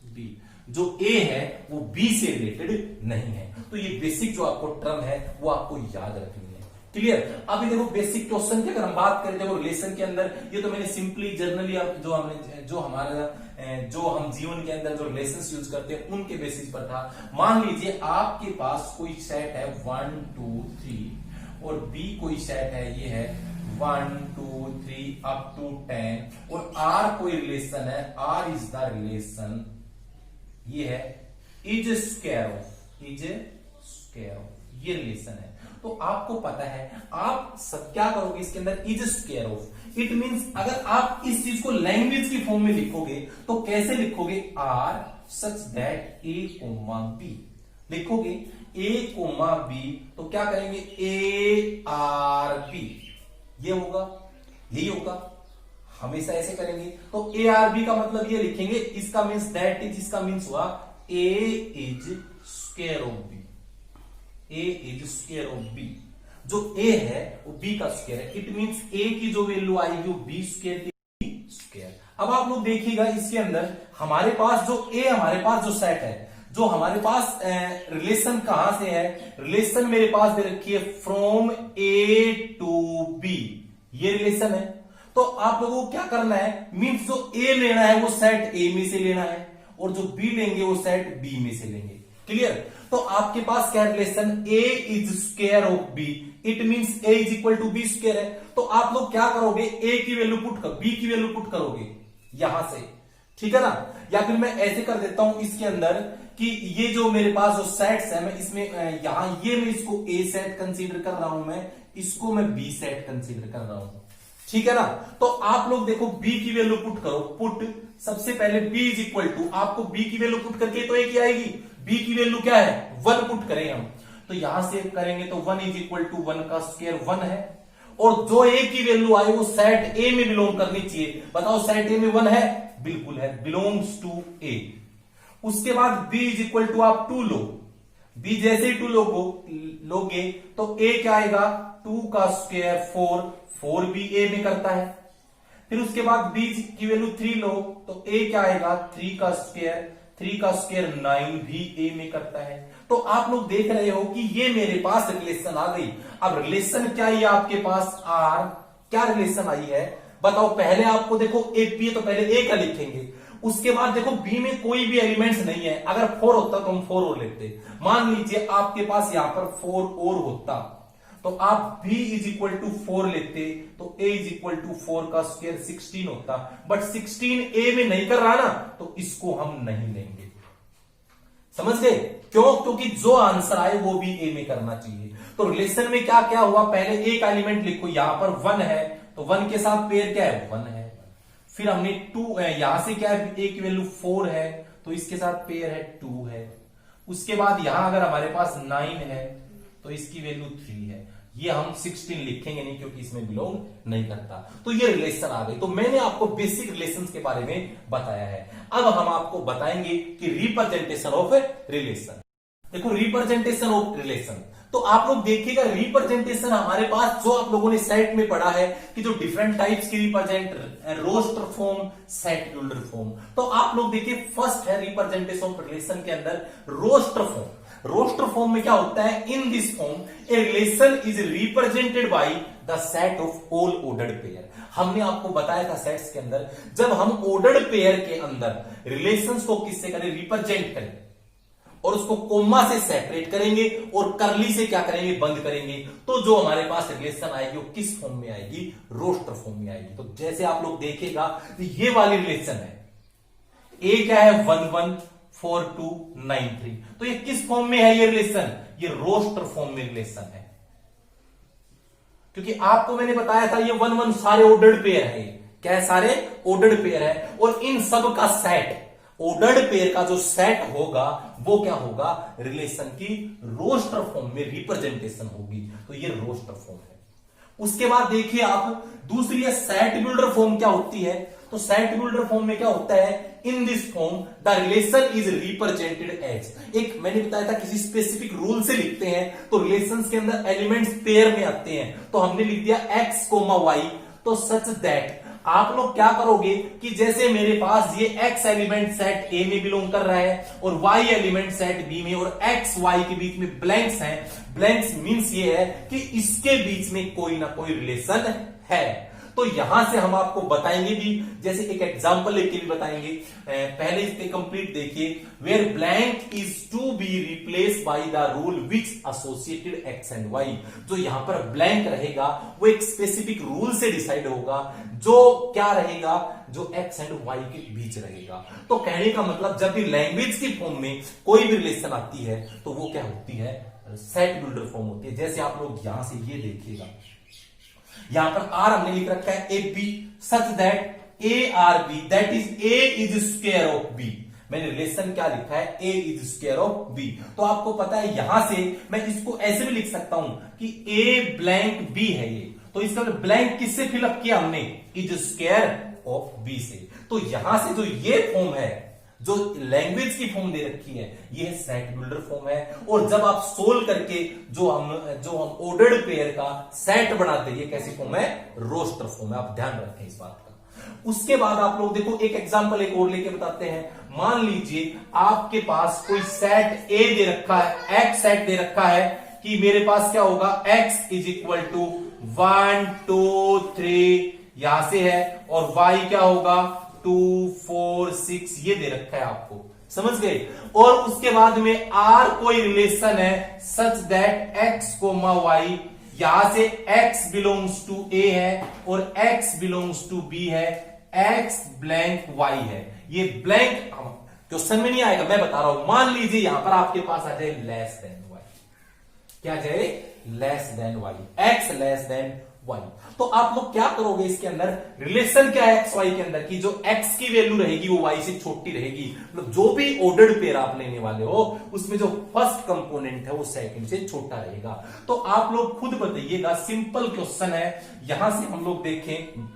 बी, जो ए है वो बी से रिलेटेड नहीं है। तो ये बेसिक जो आपको टर्म है वो आपको याद रखनी है। क्लियर। अभी देखो बेसिक क्वेश्चन की अगर हम बात करें, देखो रिलेशन के अंदर ये तो मैंने सिंपली जर्नली जो हमारा जो हम जीवन के अंदर जो रिलेशंस यूज करते हैं उनके बेसिस पर था। मान लीजिए आपके पास कोई सेट है 1 2 3 और बी कोई सेट है, ये है 1 2 3 अप टू 10 और आर कोई रिलेशन है, आर इज द रिलेशन, ये है इज स्क्वायर ऑफ, ये रिलेशन है। तो आपको पता है आप सब क्या करोगे इसके अंदर, is square of, it means अगर आप इस चीज को लैंग्वेज की फॉर्म में लिखोगे तो कैसे लिखोगे, R such that A comma B, लिखोगे ए कोमा बी तो क्या करेंगे, ए आर बी, ये होगा, यही होगा, हमेशा ऐसे करेंगे। तो ए आर बी का मतलब ये लिखेंगे, इसका मीन्स दैट इज, इसका मीन्स हुआ A is square of B, A is square of B, जो ए है वो बी का स्क्वायर है, इट मींस ए की जो वैल्यू आएगी वो बी स्क्वायर स्क्वायर। अब आप लोग देखिएगा इसके अंदर हमारे पास जो ए, हमारे पास जो सेट है, जो हमारे पास रिलेशन कहां से है, रिलेशन मेरे पास दे रखी है फ्रॉम ए टू बी, ये रिलेशन है। तो आप लोगों को क्या करना है, मींस जो ए लेना है वो सेट ए में से लेना है और जो बी लेंगे वो सेट बी में से लेंगे, क्लियर। तो आपके पास क्या relation, A is square of B, it means A is equal to B square है। तो आप लोग क्या करोगे, ए की वैल्यू पुट कर, बी की वैल्यू पुट करोगे यहां से, ठीक है ना। या फिर मैं ऐसे कर देता हूं इसके अंदर कि ये जो मेरे पास जो सेट्स है, मैं इसमें यहां ये मैं इसको ए सेट कंसीडर कर रहा हूं, मैं इसको मैं बी सेट कंसीडर कर रहा हूं, ठीक है ना। तो आप लोग देखो बी की वैल्यू पुट करो, पुट सबसे पहले b इज इक्वल टू, आपको b की वैल्यू पुट करके तो एक ही आएगी, b की वैल्यू क्या है 1 पुट करें हम, तो यहां से करेंगे तो 1 इज इक्वल टू 1 का स्क्वायर 1 है, और जो a की वैल्यू आई वो सेट a में बिलोंग करनी चाहिए। बताओ सेट a में 1 है, बिल्कुल है, बिलोंग्स टू a। उसके बाद b इज इक्वल टू आप 2 लो, b जैसे ही 2 लोगे तो a क्या आएगा 2 का स्क्वायर 4 भी a में करता है। फिर उसके बाद b की वैल्यू 3 लो तो a क्या आएगा 3 का स्क्वायर 9 भी a में करता है। तो आप लोग देख रहे हो कि ये मेरे पास रिलेशन आ गई। अब रिलेशन क्या है आपके पास, r क्या रिलेशन आई है बताओ। पहले आपको देखो ए बी है तो पहले a का लिखेंगे, उसके बाद देखो b में कोई भी एलिमेंट्स नहीं है, अगर 4 होता तो हम 4 और लेते। मान लीजिए आपके पास यहां पर 4 और होता तो आप b इज इक्वल टू 4 लेते तो a इज इक्वल टू 4 का स्क्वायर 16 होता, बट 16 a में नहीं कर रहा ना तो इसको हम नहीं लेंगे, समझ गए क्यों, क्योंकि जो आंसर आए वो भी a में करना चाहिए। तो रिलेशन में क्या क्या हुआ, पहले एक एलिमेंट लिखो, यहां पर 1 है तो 1 के साथ पेयर क्या है 1 है, फिर हमने 2 यहां से क्या है a की वैल्यू 4 है तो इसके साथ पेयर है 2 है। उसके बाद यहां अगर हमारे पास 9 है तो इसकी वैल्यू 3 है, ये हम 16 लिखेंगे नहीं क्योंकि इसमें बिलोंग नहीं करता। तो ये रिलेशन आ गई। तो मैंने आपको बेसिक रिलेशंस के बारे में बताया है। अब हम आपको बताएंगे कि रिप्रेजेंटेशन ऑफ रिलेशन। देखो रिप्रेजेंटेशन ऑफ रिलेशन, तो आप लोग देखिएगा रिप्रेजेंटेशन हमारे पास जो आप लोगों ने सेट में पढ़ा है कि जो डिफरेंट टाइप्स की represent, roster form, set builder form. तो आप लोग देखिए फर्स्ट है रिप्रेजेंटेशन ऑफ रिलेशन के अंदर रोस्टर फॉर्म। रोस्टर फॉर्म में क्या होता है, in this form A relation is represented by the set of all ordered pair. हमने आपको बताया था सेट्स के अंदर जब हम ऑर्डर्ड पेयर के अंदर रिलेशंस को किससे करें, रिप्रेजेंट करें और उसको कोमा से सेपरेट करेंगे और करली से क्या करेंगे, बंद करेंगे, तो जो हमारे पास रिलेशन आएगी वो किस फॉर्म में आएगी, रोस्टर फॉर्म में आएगी। तो जैसे आप लोग देखेगा तो ये वाली रिलेशन है, ए क्या है 1 1 4 2 9 3, तो ये किस फॉर्म में है ये रिलेशन, ये रोस्टर फॉर्म में रिलेशन है। क्योंकि आपको मैंने बताया था ये 1 1 सारे ऑर्डर्ड पेयर है, क्या है सारे ऑर्डर्ड पेयर है, और इन सब का सेट, ऑर्डर्ड पेयर का जो सेट होगा वो क्या होगा, रिलेशन की रोस्टर फॉर्म में रिप्रेजेंटेशन होगी। तो ये रोस्टर फॉर्म है। उसके बाद देखिए आप दूसरी है सेट बिल्डर फॉर्म क्या होती है। तो सेट बिल्डर फॉर्म में क्या होता है, in this form the relation is represented as, एक मैंने बताया था किसी स्पेसिफिक रूल से लिखते हैं तो रिलेशंस के अंदर एलिमेंट्स पेयर में आते हैं, तो हमने लिख दिया x, y, तो सच दैट आप लोग क्या करोगे कि जैसे मेरे पास ये x एलिमेंट सेट A में बिलोंग कर रहा है और y एलिमेंट सेट B में, और x y के बीच में ब्लैंक्स हैं, ब्लैंक्स मींस ये है कि इसके बीच में कोई ना कोई रिलेशन है। तो यहां से हम आपको बताएंगे भी, जैसे एक एग्जांपल लेके भी बताएंगे। पहले इसके कंप्लीट देखिए, where blank is to be replace by the rule which associated X and Y. जो यहां पर ब्लैंक रहेगा वो एक स्पेसिफिक रूल से डिसाइड होगा, जो क्या रहेगा, जो एक्स एंड वाई के बीच रहेगा। तो कहने का मतलब जब भी लैंग्वेज की फॉर्म में कोई भी रिलेशन आती है तो वो क्या होती है, सेट बिल्डर फॉर्म होती है। जैसे आप लोग यहां से ये देखिएगा, यहां पर आर हमने लिख रखा है A B such that A R B that is A is square of B. मैंने रिलेशन क्या लिखा है, A is square of B. तो आपको पता है यहां से मैं इसको ऐसे भी लिख सकता हूं कि ए ब्लैंक बी है ये, तो इसका ब्लैंक किससे फिलअप किया हमने, इज स्क्वायर ऑफ बी से। तो यहां से जो ये फॉर्म है, जो लैंग्वेज की फॉर्म दे रखी है, ये सेट बिल्डर फॉर्म है। और जब आप सोल्व करके जो हम ऑर्डर्ड पेयर का सेट बनाते हैं, ये कैसी फॉर्म है, रोस्टर फॉर्म है। आप ध्यान रखें इस बात का। उसके बाद आप लोग देखो एक एग्जांपल एक और लेके बताते हैं। मान लीजिए आपके पास कोई सेट ए दे रखा है, एक्स सेट दे रखा है कि मेरे पास क्या होगा, x इज इक्वल टू 1 2 3 यहां से है, और y क्या होगा 2 4 6 ये दे रखा है आपको, समझ गए। और उसके बाद में r कोई रिलेशन है such that x comma y, यहां से x बिलोंग्स टू a है और x बिलोंग्स टू b है, x ब्लैंक y है। ये ब्लैंक क्वेश्चन में नहीं आएगा, मैं बता रहा हूं। मान लीजिए यहां पर आपके पास आ जाए लेस देन y, क्या जाए, less than y, x less than y। तो आप लोग क्या करोगे, इसके अंदर रिलेशन क्या है एक्स वाई के अंदर की, जो x की वैल्यू रहेगी वो y से छोटी रहेगी। मतलब जो भी ऑर्डर्ड पेयर आप लेने वाले हो उसमें जो फर्स्ट कंपोनेंट है वो सेकंड से छोटा रहेगा। तो आप लोग खुद बताइएगा, सिंपल क्वेश्चन है। यहां से हम लोग देखें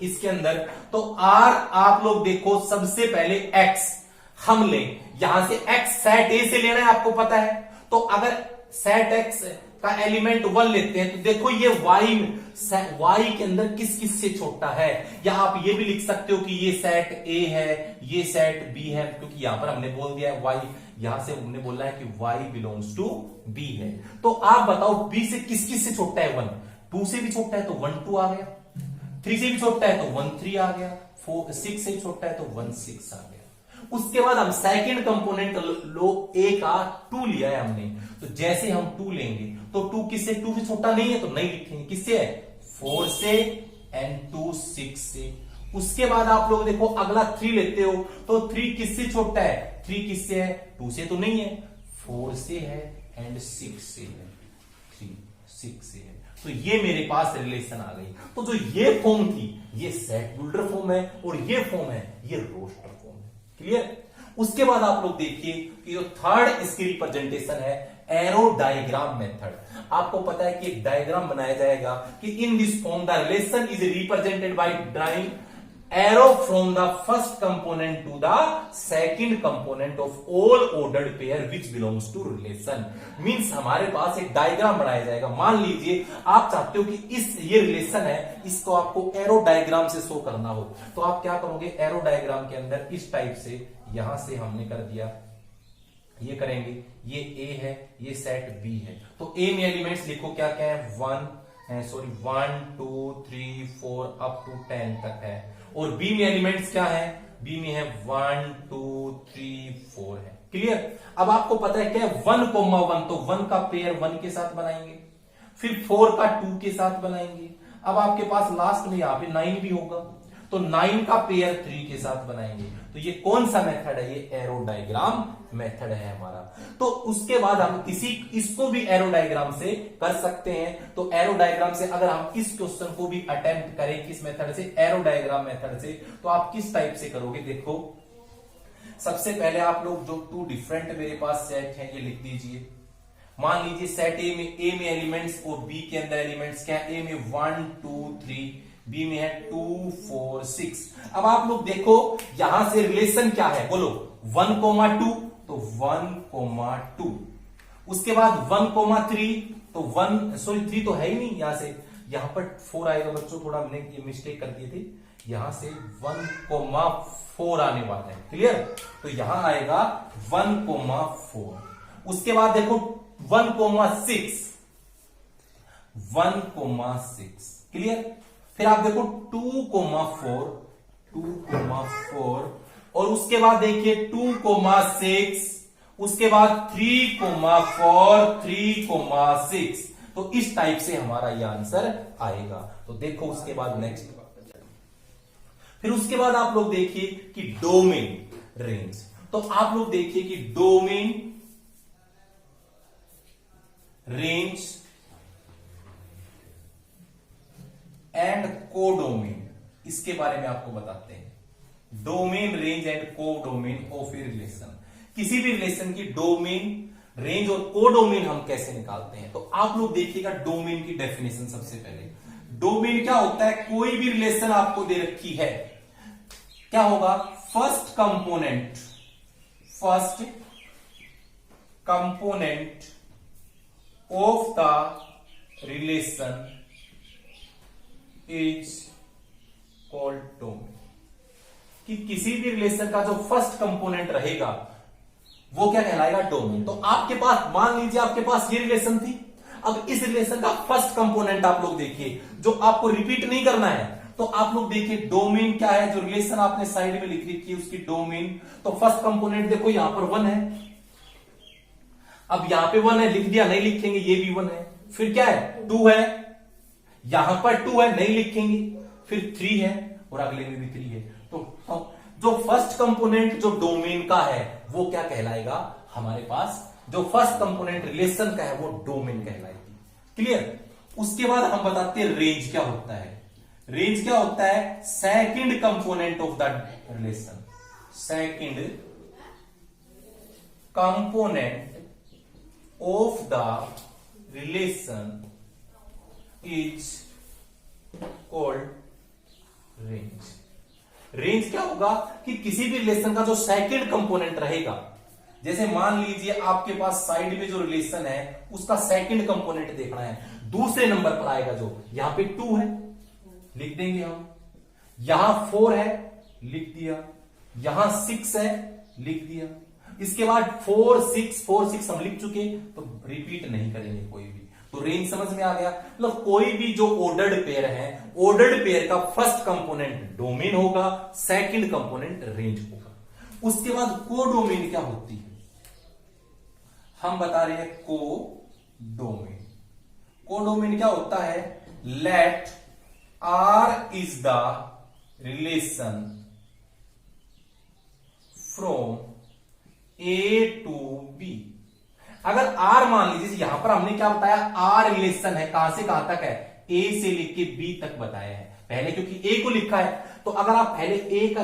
इसके अंदर, तो r आप लोग देखो सबसे पहले x हम लें, यहां से x सेट ए से लेना है आपको पता है। तो अगर सेट x का एलिमेंट 1 लेते हैं तो देखो ये y के अंदर किस किस से छोटा है, या आप ये भी लिख सकते हो कि ये सेट A है, ये सेट B है, क्योंकि यहां पर हमने बोल दिया है y, यहां से हमने बोला है कि y बिलोंग्स टू B है। तो आप बताओ B से किस किस से छोटा है, 1 2 से भी छोटा है तो 1 2 आ गया, 3 से भी छोटा है तो 1 3 आ गया, 6 से छोटा है तो 1 6 आ गया। उसके बाद हम सेकंड कंपोनेंट लो, A का 2 लिया है हमने, तो जैसे हम 2 लेंगे तो 2 किससे, 2 से छोटा नहीं है तो नहीं लिखेंगे, किससे है, 4 से, एंड 2 6 से। उसके बाद आप लोग देखो अगला 3 लेते हो तो 3 किससे छोटा है, 3 किससे है, 2 से तो नहीं है, 4 से है, एंड 6 से है, 3 6 से है। तो ये मेरे पास रिलेशन आ गई। तो जो ये फॉर्म थी ये सेट बिल्डर फॉर्म है, और ये फॉर्म है ये रोस्टर फॉर्म है। क्लियर। उसके बाद आप लोग देखिए कि जो थर्ड इसकी रिप्रेजेंटेशन है एरो डायग्राम मेथड। आपको पता है कि एक डायग्राम बनाया जाएगा कि in this form the relation is represented by drawing arrow from the first component to the second component of all ordered pair which belongs to relation. Means हमारे पास एक डायग्राम बनाया जाएगा। मान लीजिए आप चाहते हो कि ये रिलेशन है, इसको आपको एरो डायग्राम से शो करना हो, तो आप क्या करोगे, एरो डायग्राम के अंदर इस टाइप से, यहां से हमने कर दिया, ये करेंगे, ये A है, ये सेट B है। तो A में एलिमेंट्स लिखो क्या क्या है, 1 2 3 4 अप टू 10 तक है। और B में एलिमेंट्स क्या है, B में है 1 2 3 4 है। क्लियर। अब आपको पता है क्या, 1 कोमा 1, तो 1 का पेयर 1 के साथ बनाएंगे, फिर 4 का 2 के साथ बनाएंगे। अब आपके पास लास्ट में यहां पे 9 भी होगा, तो 9 का पेयर 3 के साथ बनाएंगे। तो ये कौन सा मेथड है, ये एरो डायग्राम मेथड है हमारा। तो उसके बाद हम इसको भी एरो डायग्राम से कर सकते हैं। तो एरो डायग्राम से अगर हम इस क्वेश्चन को भी अटेम्प्ट करें किस मेथड से, एरो डायग्राम मेथड से, तो आप किस टाइप से करोगे, देखो सबसे पहले आप लोग जो 2 डिफरेंट मेरे पास सेट है ये लिख दीजिए। मान लीजिए सेट ए में एलिमेंट्स और बी के अंदर एलिमेंट्स क्या है, ए में 1 2 3, बी में है 2 4 6। अब आप लोग देखो यहां से रिलेशन क्या है, बोलो 1 2, तो 1 2। उसके बाद 1 3, तो 3 तो है ही नहीं, यहां से यहां पर 4 आएगा बच्चों, थोड़ा हमने ये मिस्टेक कर दिए थे, यहां से 1 4 आने वाला है। क्लियर। तो यहां आएगा 1 4। उसके बाद देखो 1 6, 1 6। क्लियर। फिर आप देखो 2,4, 2,4, और उसके बाद देखिए 2,6, उसके बाद 3,4, 3,6। तो इस टाइप से हमारा ये आंसर आएगा। तो देखो उसके बाद नेक्स्ट, फिर उसके बाद आप लोग देखिए कि डोमेन रेंज। तो आप लोग देखिए कि डोमेन रेंज एंड कोडोमेन, इसके बारे में आपको बताते हैं। Domain range and codomain of a relation. किसी भी रिलेशन की डोमेन, रेंज और कोडोमेन हम कैसे निकालते हैं। तो आप लोग देखिएगा डोमेन की डेफिनेशन। सबसे पहले डोमेन क्या होता है, कोई भी रिलेशन आपको दे रखी है, क्या होगा, first component of the relation is called domain. कि किसी भी रिलेशन का जो फर्स्ट कंपोनेंट रहेगा वो क्या कहलाएगा, डोमेन। तो आपके पास, मान लीजिए आपके पास ये रिलेशन थी, अब इस रिलेशन का फर्स्ट कंपोनेंट आप लोग देखिए, जो आपको रिपीट नहीं करना है। तो आप लोग देखिए डोमेन क्या है, जो रिलेशन आपने साइड में लिख रखी है उसकी डोमेन। तो फर्स्ट कंपोनेंट देखो यहां पर 1 है, अब यहां पे 1 है, लिख दिया, नहीं लिखेंगे, ये भी 1 है। फिर क्या है, 2 है, यहां पर 2 है, नहीं लिखेंगे। फिर 3 है, और अगले में भी 3 है। तो जो फर्स्ट कंपोनेंट जो डोमेन का है वो क्या कहलाएगा, हमारे पास जो फर्स्ट कंपोनेंट रिलेशन का है वो डोमेन कहलाएगी। क्लियर। उसके बाद हम बताते हैं रेंज क्या होता है। रेंज क्या होता है, second component of the relation. Second component of the relation is called range. Range क्या होगा कि किसी भी रिलेशन का जो सेकंड कंपोनेंट रहेगा, जैसे मान लीजिए आपके पास साइड में जो रिलेशन है उसका सेकंड कंपोनेंट देखना है, दूसरे नंबर पर आएगा, जो यहां पे 2 है, लिख देंगे हम, यहां 4 है, लिख दिया, यहां 6 है, लिख दिया। इसके बाद 4 6 हम लिख चुके, तो रिपीट नहीं करेंगे कोई भी। तो रेंज समझ में आ गया। मतलब कोई भी जो ऑर्डर्ड पेयर है, ऑर्डर्ड पेयर का फर्स्ट कंपोनेंट डोमेन होगा, सेकंड कंपोनेंट रेंज होगा। उसके बाद कोडोमेन क्या होती है, हम बता रहे हैं कोडोमेन। कोडोमेन क्या होता है, let R is the relation from A to B। अगर R मान लीजिए, यहां पर हमने क्या बताया, R रिलेशन है, कहां से कहां तक है, A से लेके B तक बताया है पहले, क्योंकि A को लिखा है। तो अगर आप पहले A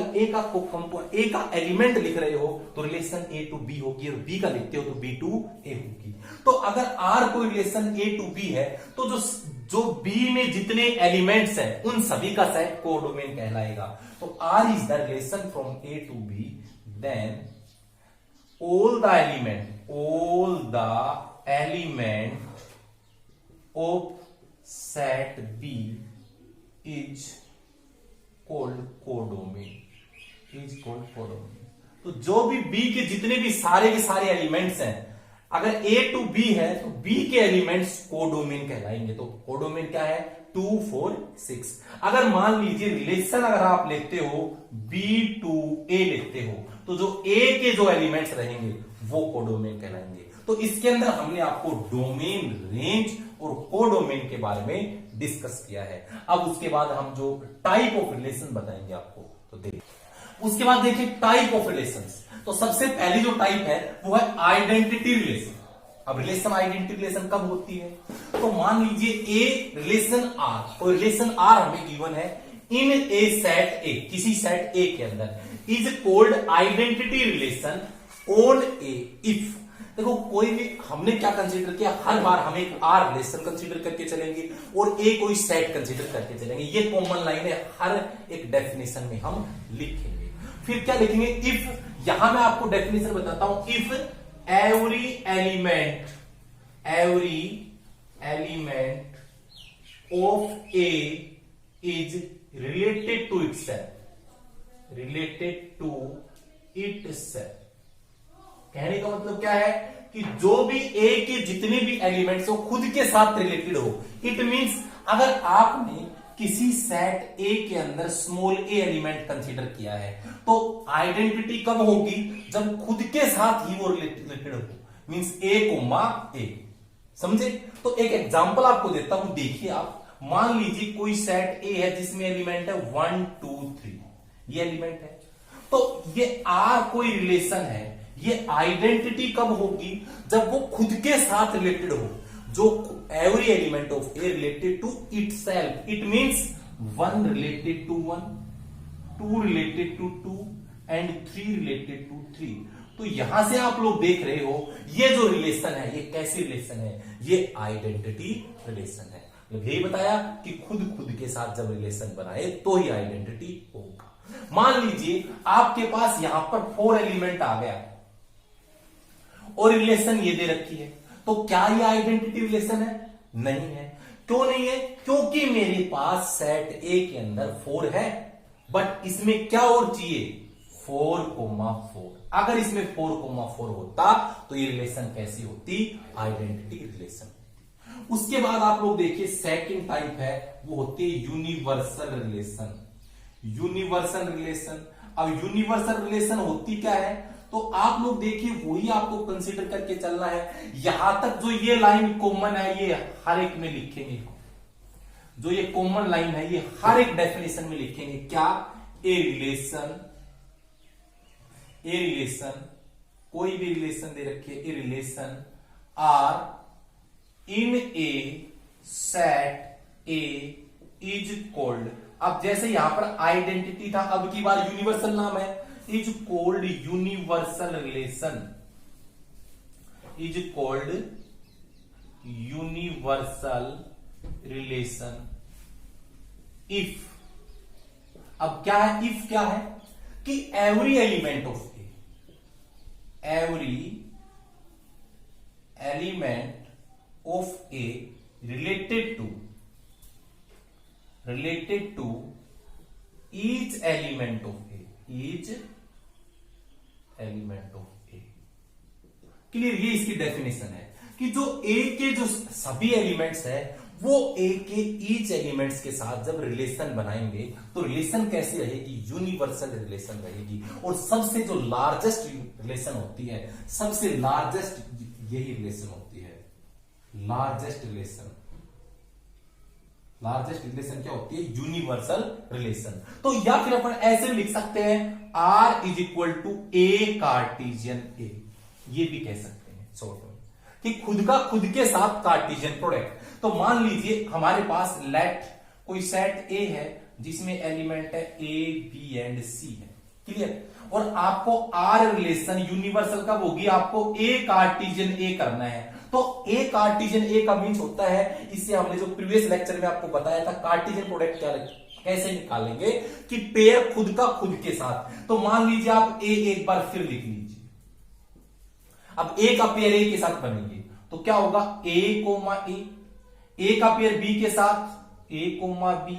का एलिमेंट लिख रहे हो तो रिलेशन A टू B होगी, और B का लिखते हो तो B टू A होगी। तो अगर R कोई रिलेशन A टू B है, तो जो B में जितने एलिमेंट्स हैं उन सभी का सेट कोडोमेन कहलाएगा। तो R is the relation from A to B, then all the element of set B is called codomain, तो जो भी B के जितने भी सारे के सारे एलिमेंट्स हैं, अगर A टू B है तो B के एलिमेंट्स कोडोमेन कहलाएंगे। तो कोडोमेन क्या है, 2 4 6। अगर मान लीजिए रिलेशन अगर आप लेते हो B टू A लेते हो, तो जो A के जो एलिमेंट्स रहेंगे वो कोडोमेन कहलाएंगे। तो इसके अंदर हमने आपको डोमेन, रेंज और कोडोमेन के बारे में डिस्कस किया है। अब उसके बाद हम जो टाइप ऑफ रिलेशन बताएंगे आपको, तो देखिए उसके बाद देखिए टाइप ऑफ रिलेशंस। तो सबसे पहली जो टाइप है वो है आइडेंटिटी रिलेशन। अब रिलेशन आइडेंटिटी रिलेशन कब होती है, तो मान लीजिए ए रिलेशन आर, तो रिलेशन आर हमें गिवन है इन ए सेट ए, किसी सेट ए के अंदर is cold identity relation on A if. देखो कोई भी हमने क्या कंसीडर किया, हर बार हम एक आर रिलेशन कंसीडर करके चलेंगे और ए कोई सेट कंसीडर करके चलेंगे। ये कॉमन लाइन है, हर एक डेफिनेशन में हम लिखेंगे। फिर क्या लिखेंगे, इफ, यहां मैं आपको डेफिनेशन बताता हूं, if every element of A is related to itself, कहने का मतलब क्या है कि जो भी ए के जितने भी एलिमेंट्स हो खुद के साथ रिलेटेड हो। इट मींस अगर आपने किसी सेट ए के अंदर स्मॉल ए एलिमेंट कंसीडर किया है, तो आइडेंटिटी कब होगी? जब खुद के साथ ही वो रिलेटेड हो, मींस ए कोमा ए। समझे? तो एक एग्जांपल आपको देता हूं, देखिए आप। मान लीजिए कोई सेट ए है जिसमें एलिमेंट है 1 2 3, ये एलिमेंट है, तो ये आर कोई रिलेशन है। ये आइडेंटिटी कब होगी? जब वो खुद के साथ रिलेटेड हो, जो every element of A related to itself. It means 1 related to 1, 2 related to 2 and 3 related to 3। तो यहां से आप लोग देख रहे हो, ये जो रिलेशन है ये कैसी रिलेशन है? ये आइडेंटिटी रिलेशन है। मतलब यही बताया कि खुद के साथ जब रिलेशन बनाए तो ही आइडेंटिटी होगा। मान लीजिए आपके पास यहां पर 4 एलिमेंट आ गया और रिलेशन ये दे रखी है, तो क्या ये आइडेंटिटी रिलेशन है? नहीं है। क्यों नहीं है? क्योंकि मेरे पास सेट ए के अंदर 4 है, बट इसमें क्या और चाहिए? 4,4। अगर इसमें 4,4 होता तो ये रिलेशन कैसी होती? Identity relation. उसके बाद आप लोग देखिए सेकंड टाइप है, वो होती है यूनिवर्सल रिलेशन। यूनिवर्सल रिलेशन, अब यूनिवर्सल रिलेशन होती क्या है? तो आप लोग देखिए वही आपको कंसीडर करके चलना है। यहां तक जो ये लाइन कॉमन है ये हर एक में लिखेंगे, जो ये कॉमन लाइन है ये हर एक डेफिनेशन में लिखेंगे। क्या? ए रिलेशन, ए रिलेशन, कोई भी रिलेशन दे रखिए, a relation R in a set A is called. अब जैसे यहां पर आइडेंटिटी था, अब की बार यूनिवर्सल नाम है, is called universal relation, is called universal relation if. अब क्या है? इफ क्या है कि every element of A, every element of A related to each element of A, each element of A। Clear? ये इसकी डेफिनेशन है कि जो A के जो सभी एलिमेंट्स है वो A के ईच एलिमेंट्स के साथ जब रिलेशन बनाएंगे तो रिलेशन कैसी रहेगी? यूनिवर्सल रिलेशन रहेगी। और सबसे जो लार्जेस्ट रिलेशन होती है, सबसे लार्जेस्ट यही रिलेशन होती है, लार्जेस्ट रिलेशन। लार्जेस्ट रिलेशन क्या होती है? Universal relation. तो या फिर अपन ऐसे लिख सकते हैं R is equal to A cartesian A, ये भी कह सकते हैं शॉर्ट में कि खुद के साथ कार्टेशियन प्रोडक्ट। तो मान लीजिए हमारे पास लेट कोई सेट ए है जिसमें एलिमेंट है ए बी एंड सी है। क्लियर? और आपको आर रिलेशन यूनिवर्सल कब होगी? आपको ए कार्टेशियन ए करना है। तो ए कार्टेशियन ए का मीन्स होता है, इससे हमने जो प्रीवियस लेक्चर में आपको बताया था कार्टेशियन प्रोडक्ट क्या कैसे निकालेंगे कि पेयर खुद के साथ। तो मान लीजिए आप ए एक बार फिर लिख लीजिए। अब ए का पेयर ए के साथ बनेंगे तो क्या होगा? ए कोमा ए का पेयर बी के साथ ए कोमा बी,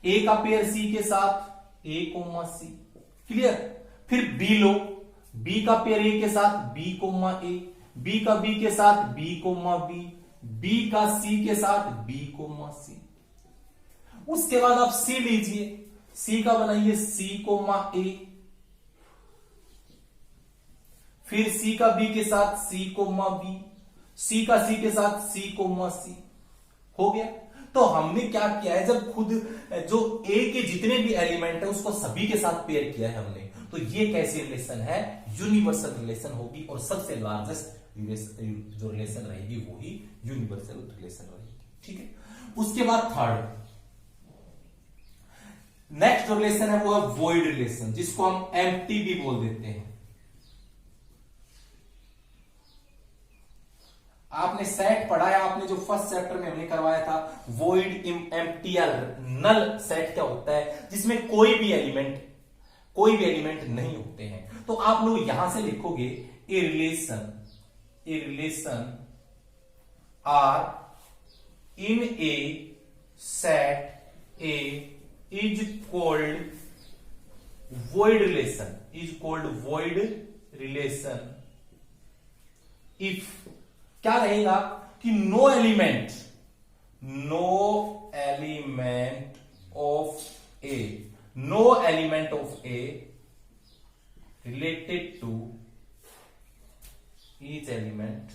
ए का पेयर सी के साथ ए कोमा सी। क्लियर? फिर बी लो, बी का पेयर ए के साथ बी कोमा ए, बी का बी के साथ बी कोमा बी, बी का सी के साथ बी कोमा सी। उसके बाद आप सी लीजिए, सी का बनाइए सी कोमा ए, फिर सी का बी के साथ सी कोमा बी, सी का सी के साथ सी कोमा सी। हो गया? तो हमने क्या किया है, जब खुद जो ए के जितने भी एलिमेंट है उसको सभी के साथ पेयर किया है हमने, तो ये कैसी रिलेशन है? यूनिवर्सल रिलेशन होगी। और सबसे लार्जेस्ट जो रिलेशन रहेगी वो ही यूनिवर्सल रिलेशन रहेगी। ठीक है? उसके बाद थर्ड नेक्स्ट रिलेशन है वो है वॉइड रिलेशन, जिसको हम एम्प्टी भी बोल देते हैं। आपने सेट पढ़ा है, आपने जो फर्स्ट चैप्टर में हमने करवाया था वॉइड एम्प्टी या नल सेट क्या होता है, जिसमें कोई भी एलिमेंट नहीं होते हैं। तो आप लोग यहां से लिखोगे a relation R in a set A is called void relation if क्या रहेगा कि no no element of A, no element of A related to each element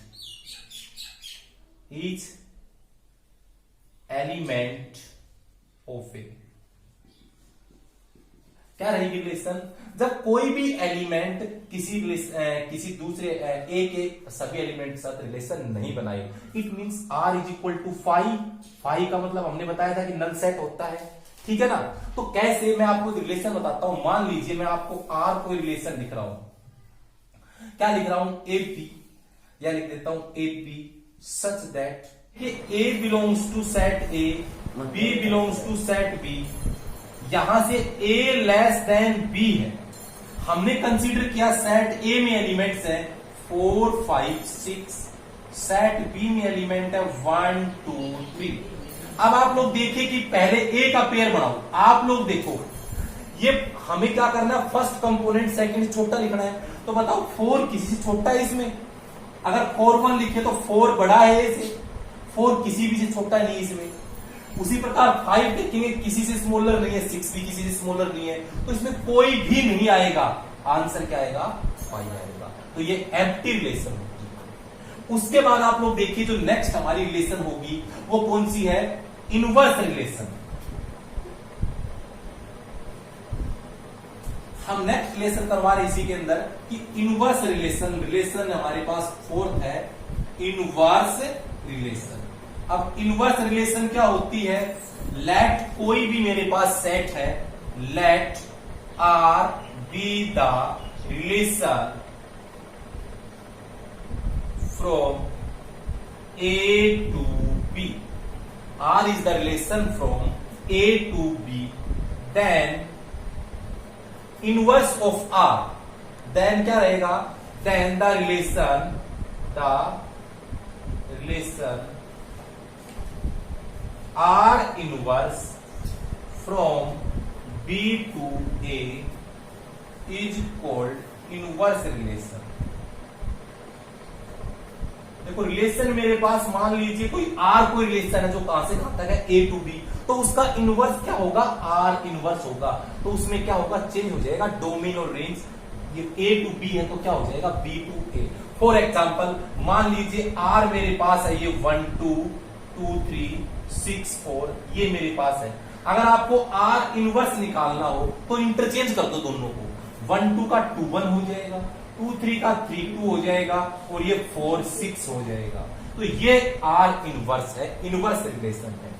of a। क्या रहेगी रिलेशन? जब कोई भी एलिमेंट किसी दूसरे ए के सभी एलिमेंट के साथ रिलेशन नहीं बनाए, it means R is equal to five. Five का मतलब हमने बताया था कि नल सेट होता है, ठीक है ना। तो कैसे, मैं आपको रिलेशन बताता हूं। मान लीजिए मैं आपको आर को रिलेशन लिख रहा हूं, क्या लिख रहा हूं, ए पी, या लिख देता हूं ए पी सच दैट कि A belongs to set A, B belongs to set B, यहां से ए लेस देन बी है। हमने कंसीडर किया सेट ए में एलिमेंट्स है 4 5 6, सेट बी में एलिमेंट है 1 2 3। अब आप लोग देखिए कि पहले ए का पेयर बनाओ। आप लोग देखो, ये हमें क्या करना है, फर्स्ट कंपोनेंट सेकंड छोटा लिखना है। तो बताओ 4 किसी से छोटा है इसमें? अगर 4 1 लिखे तो 4 बड़ा है इसे, 4 किसी भी से छोटा नहीं इसमें। उसी प्रकार 5 देखेंगे, किसी से स्मॉलर नहीं है, 6 भी किसी से स्मॉलर नहीं है, तो इसमें कोई भी नहीं आएगा। आंसर क्या आएगा, 5 आएगा। तो ये एम्प्टी रिलेशन होगी। उसके बाद आप लोग देखिए जो नेक्स्ट हमारी रिलेशन होगी वो कौन सी है, इनवर्स रिलेशन। हम नेक्स्ट रिलेशन करवा रहे इसी के अंदर कि इनवर्स रिलेशन हमारे पास फोर्थ है, इनवर्स रिलेशन। अब इनवर्स रिलेशन क्या होती है, लेट कोई भी मेरे पास सेट है, let R be the relation from A to B, R is the relation from A to B, then inverse of R, then क्या रहेगा, then the relation R inverse from B to A is called inverse relation. देखो relation मेरे पास मान लीजिए कोई are कोई relation है जो कहां से कहां तक है, ए टू बी, तो उसका इनवर्स क्या होगा, आर इनवर्स होगा। तो उसमें क्या होगा, चेंज हो जाएगा डोमेन और रेंज। ये ए टू बी है तो क्या हो जाएगा, B to A. For example मान लीजिए आर मेरे पास है ये 1 2 2 3 6 4, ये मेरे पास है। अगर आपको आर इनवर्स निकालना हो तो इंटरचेंज कर दो दोनों को, 1 2 का 2 1 हो जाएगा, 2 3 का 3 2 हो जाएगा, और ये 4 6 हो जाएगा। तो ये आर इनवर्स है, इनवर्स रिलेशन है,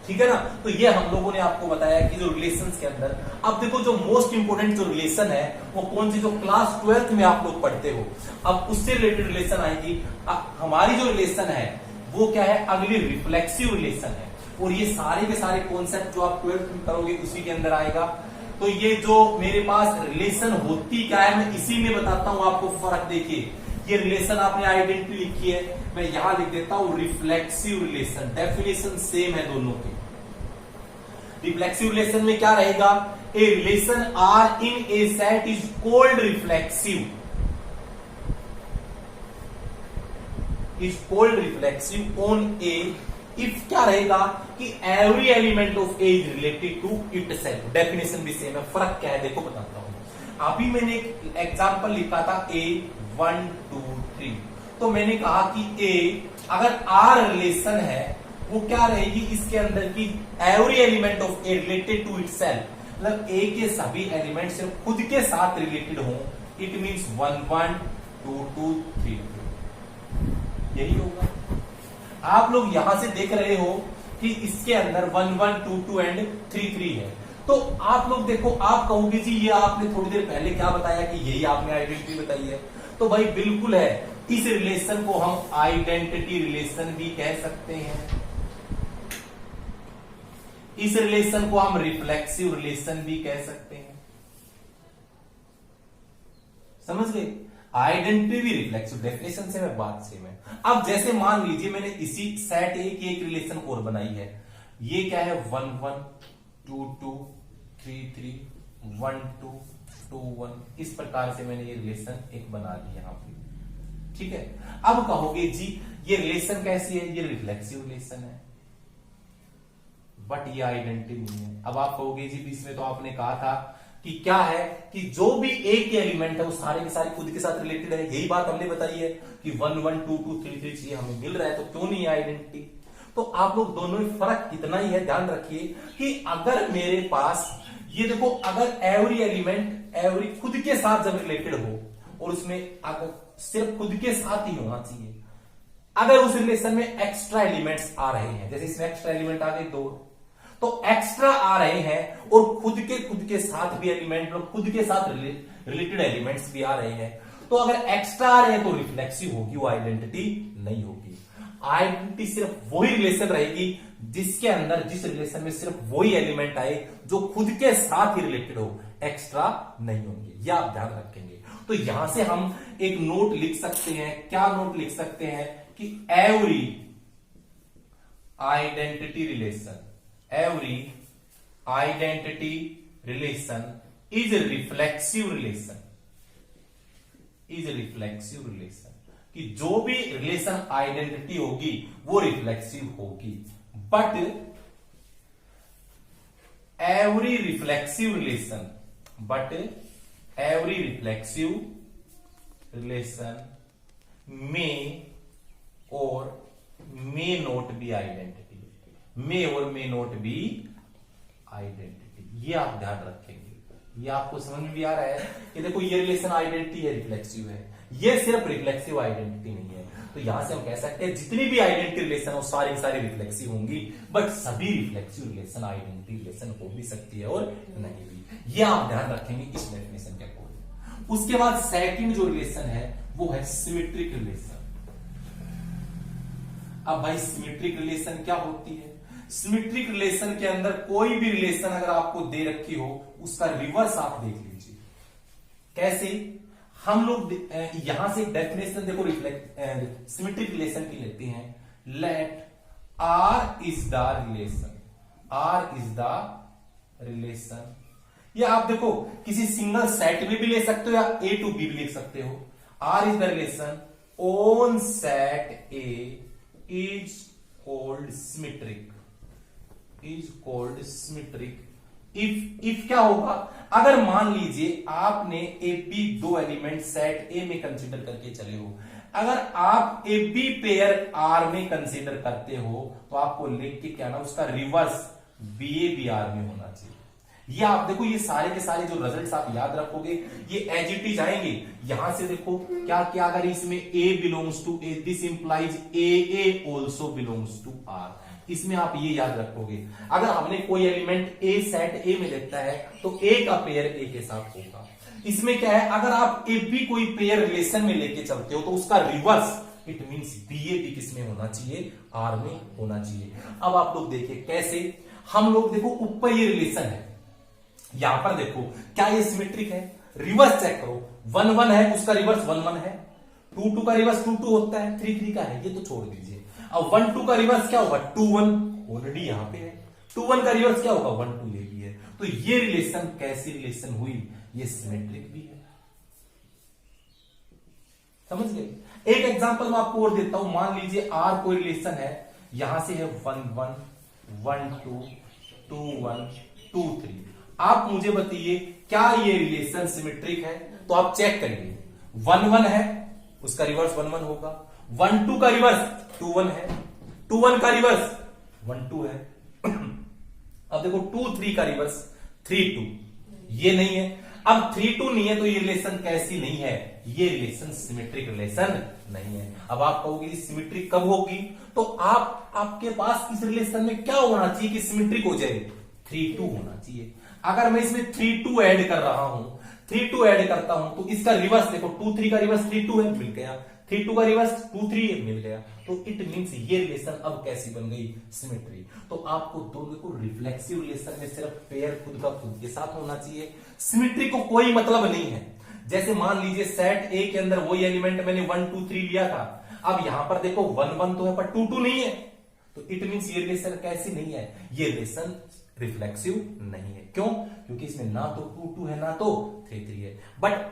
ठीक है ना। तो ये हम लोगों ने आपको बताया कि जो रिलेशंस के अंदर, अब देखो जो मोस्ट इंपोर्टेंट जो रिलेशन है वो कौन सी, जो क्लास 12th में आप लोग पढ़ते हो। अब उससे रिलेटेड रिलेशन आएगी। हमारी जो रिलेशन है वो क्या है, अगली रिफ्लेक्सिव रिलेशन है। और ये सारे के सारे कॉन्सेप्ट जो आप 12th में करोगे उसी के अंदर आएगा। तो ये जो मेरे पास रिलेशन होती क्या है, मैं इसी में बताता हूं आपको फर्क। देखिए ये रिलेशन आपने आइडेंटिटी लिखी है, मैं यहां लिख देता हूं रिफ्लेक्सिव रिलेशन। डेफिनेशन सेम है दोनों की। रिफ्लेक्सिव रिलेशन में क्या रहेगा, a relation R in a set is called reflexive, is called reflexive on A if क्या रहेगा कि every element of A is related to itself. Definition भी सेम है, फर्क क्या है देखो बताता हूं। अभी मैंने एक एग्जांपल लिखा था ए 1 2 3, तो मैंने कहा कि ए अगर आर रिलेशन है वो क्या रहेगी, इसके अंदर की every element of A related to itself, मतलब ए के सभी एलिमेंट सिर्फ खुद के साथ रिलेटेड हो। इट मींस 1 1 2 2 3 2, यही होगा। आप लोग यहां से देख रहे हो कि इसके अंदर 1 1 2 2 एंड 3 3 है। तो आप लोग देखो, आप कहोगे जी ये आपने थोड़ी देर पहले क्या बताया कि यही आपने आइडेंटिटी बताई है। तो भाई बिल्कुल है, इस रिलेशन को हम आइडेंटिटी रिलेशन भी कह सकते हैं, इस रिलेशन को हम रिफ्लेक्सिव रिलेशन भी कह सकते हैं। समझ गए, आइडेंटिटी भी रिफ्लेक्सिव, डेफिनेशन से मैं बात सेम है। अब जैसे मान लीजिए मैंने इसी सेट ए की एक रिलेशन और बनाई है, ये क्या है 1 1 2 2 3 3 1 2 2 1, इस प्रकार से मैंने ये रिलेशन एक बना ली यहां पे, ठीक है। अब कहोगे जी ये रिलेशन कैसी है, ये रिफ्लेक्सिव रिलेशन है। बट ये आइडेंटिटी नहीं है। अब आप कहोगे जी इसमें तो आपने कहा था कि क्या है कि जो भी एक के एलिमेंट है वो सारे के सारे खुद के साथ रिलेटेड है। यही बात हमने बताई है कि 1 1 2 2 3 3 चाहिए हमें मिल रहा है, तो क्यों नहीं है आइडेंटिटी। तो आप लोग दोनों में फर्क इतना ही है, ध्यान रखिए कि अगर मेरे पास ये देखो, अगर एवरी एलिमेंट एवरी खुद के साथ जब रिलेटेड हो और उसमें अगर सिर्फ खुद के साथ ही होना चाहिए, अगर उस रिलेशन में एक्स्ट्रा एलिमेंट्स आ रहे हैं, जैसे इसमें एक्स्ट्रा एलिमेंट आ गए 2, तो एक्स्ट्रा आ रहे हैं और खुद के साथ भी एलिमेंट और खुद के साथ रिलेटेड एलिमेंट्स भी आ रहे हैं, तो अगर एक्स्ट्रा आ रहे हैं तो रिफ्लेक्सिव होगी, वो आइडेंटिटी नहीं होगी। आइडेंटिटी सिर्फ वही रिलेशन रहेगी जिसके अंदर, जिस रिलेशन में सिर्फ वही एलिमेंट आए जो खुद के साथ ही रिलेटेड हो, एक्स्ट्रा नहीं होंगे। यह आप ध्यान रखेंगे। तो यहां से हम एक नोट लिख सकते हैं। क्या नोट लिख सकते हैं कि every identity relation, every identity relation is reflexive relation, is reflexive relation, कि जो भी रिलेशन आइडेंटिटी होगी वो रिफ्लेक्सिव होगी। But every reflexive relation, but every reflexive relation में और मे नोट बी आइडेंटिटी, मे और मे नोट बी आइडेंटिटी। ये आप ध्यान रखेंगे। ये आपको समझ में भी आ रहा है कि देखो ये रिलेशन आइडेंटिटी है, रिफ्लेक्सिव है, ये सिर्फ रिफ्लेक्सिव आइडेंटिटी नहीं है। तो यहां से हम कह सकते हैं जितनी भी आइडेंटिटी रिलेशन हो सारी सारी रिफ्लेक्सिव होंगी, बट सभी रिफ्लेक्सिव रिलेशन आइडेंटिटी रिलेशन हो भी सकती है और नहीं भी। ये आप ध्यान रखेंगे इस डेफिनेशन के अकॉर्डिंग। उसके बाद सेकंड जो रिलेशन है वो है सिमेट्रिक रिलेशन। अब भाई सिमेट्रिक रिलेशन क्या होती है? सिमेट्रिक रिलेशन के अंदर कोई भी रिलेशन अगर आपको दे रखी हो उसका रिवर्स आप देख लीजिए। कैसे? हम लोग यहां से डेफिनेशन देखो रिफ्लेक्ट सिमेट्रिक रिलेशन की लेते हैं। Let R is the relation, R is the relation. या आप देखो किसी सिंगल सेट में भी ले सकते हो या ए टू बी भी लिख सकते हो। R is the relation on set A is called symmetric, is called symmetric. If क्या होगा, अगर मान लीजिए आपने ए बी दो एलिमेंट सेट ए में कंसीडर करके चले हो, अगर आप ए बी पेयर आर में कंसीडर करते हो तो आपको लिख के क्या ना उसका reverse B A B R में होना चाहिए। ये आप देखो ये सारे के सारे जो रिजल्ट्स आप याद रखोगे ये एज इट इज आएंगे। यहां से देखो क्या क्या, अगर इसमें A belongs to A, this implies A also belongs to R. इसमें आप ये याद रखोगे, अगर हमने कोई एलिमेंट ए सेट ए में देखता है तो ए का पेयर ए के साथ होगा। इसमें क्या है, अगर आप ए बी कोई पेयर रिलेशन में लेके चलते हो तो उसका reverse it means B A B किस में होना चाहिए, आर में होना चाहिए। अब आप लोग देखिए कैसे, हम लोग देखो ऊपर ये रिलेशन है, यहां पर देखो क्या ये सिमेट्रिक है, रिवर्स चेक करो। 1 1 है उसका रिवर्स 1 1 है, 2 2 का रिवर्स 2 2 होता है, 3 3 का है, ये तो छोड़ दीजिए। अब 1 2 का रिवर्स क्या होगा, 2 1 ऑलरेडी यहां पे है, 2 1 का रिवर्स क्या होगा 1 2 ये भी है। तो ये रिलेशन कैसी रिलेशन हुई, ये सिमेट्रिक भी है। समझ गए? एक एग्जांपल मैं आपको और देता हूं, मान लीजिए आर कोई रिलेशन है, यहां से है 1 1 1 2 2 1 2 3। आप मुझे बताइए क्या ये रिलेशन सिमेट्रिक है? तो आप चेक करिए, 1 1 है उसका रिवर्स 1 1 होगा, 1 2 का रिवर्स 2 1 है, 2 1 का रिवर्स 1 2 है। अब देखो 2 3 का रिवर्स 3 2, ये नहीं है। अब 3 2 नहीं है तो ये रिलेशन कैसी नहीं है, ये रिलेशन सिमेट्रिक रिलेशन नहीं है। अब आप कहोगे सिमेट्रिक कब होगी, तो आपके पास इस रिलेशन में क्या होना चाहिए कि सिमेट्रिक हो जाए, 3 2 होना चाहिए। अगर मैं इसमें 3 2 ऐड कर रहा हूं, 3 2 ऐड करता हूं तो इसका रिवर्स देखो 2 3 का रिवर्स 3 2 है, मिल गया। 3 2 का रिवर्स 2 3 है, मिल गया। तो इट मींस ये रिलेशन अब कैसी बन गई, सिमेट्री। तो आपको दोनों को रिफ्लेक्सिव रिलेशन में सिर्फ पेयर खुद का खुद के साथ होना चाहिए, सिमेट्री को कोई मतलब नहीं है। जैसे मान लीजिए सेट ए के अंदर वही एलिमेंट मैंने 1 2 3 लिया था, अब यहां पर देखो 1 1 तो है पर 2 2 नहीं है, तो इट मींस ये रिलेशन कैसी नहीं है, ये रिलेशन रिफ्लेक्सिव नहीं है। क्यों? क्योंकि इसमें ना तो 2 2 है ना तो 3 3 है। बट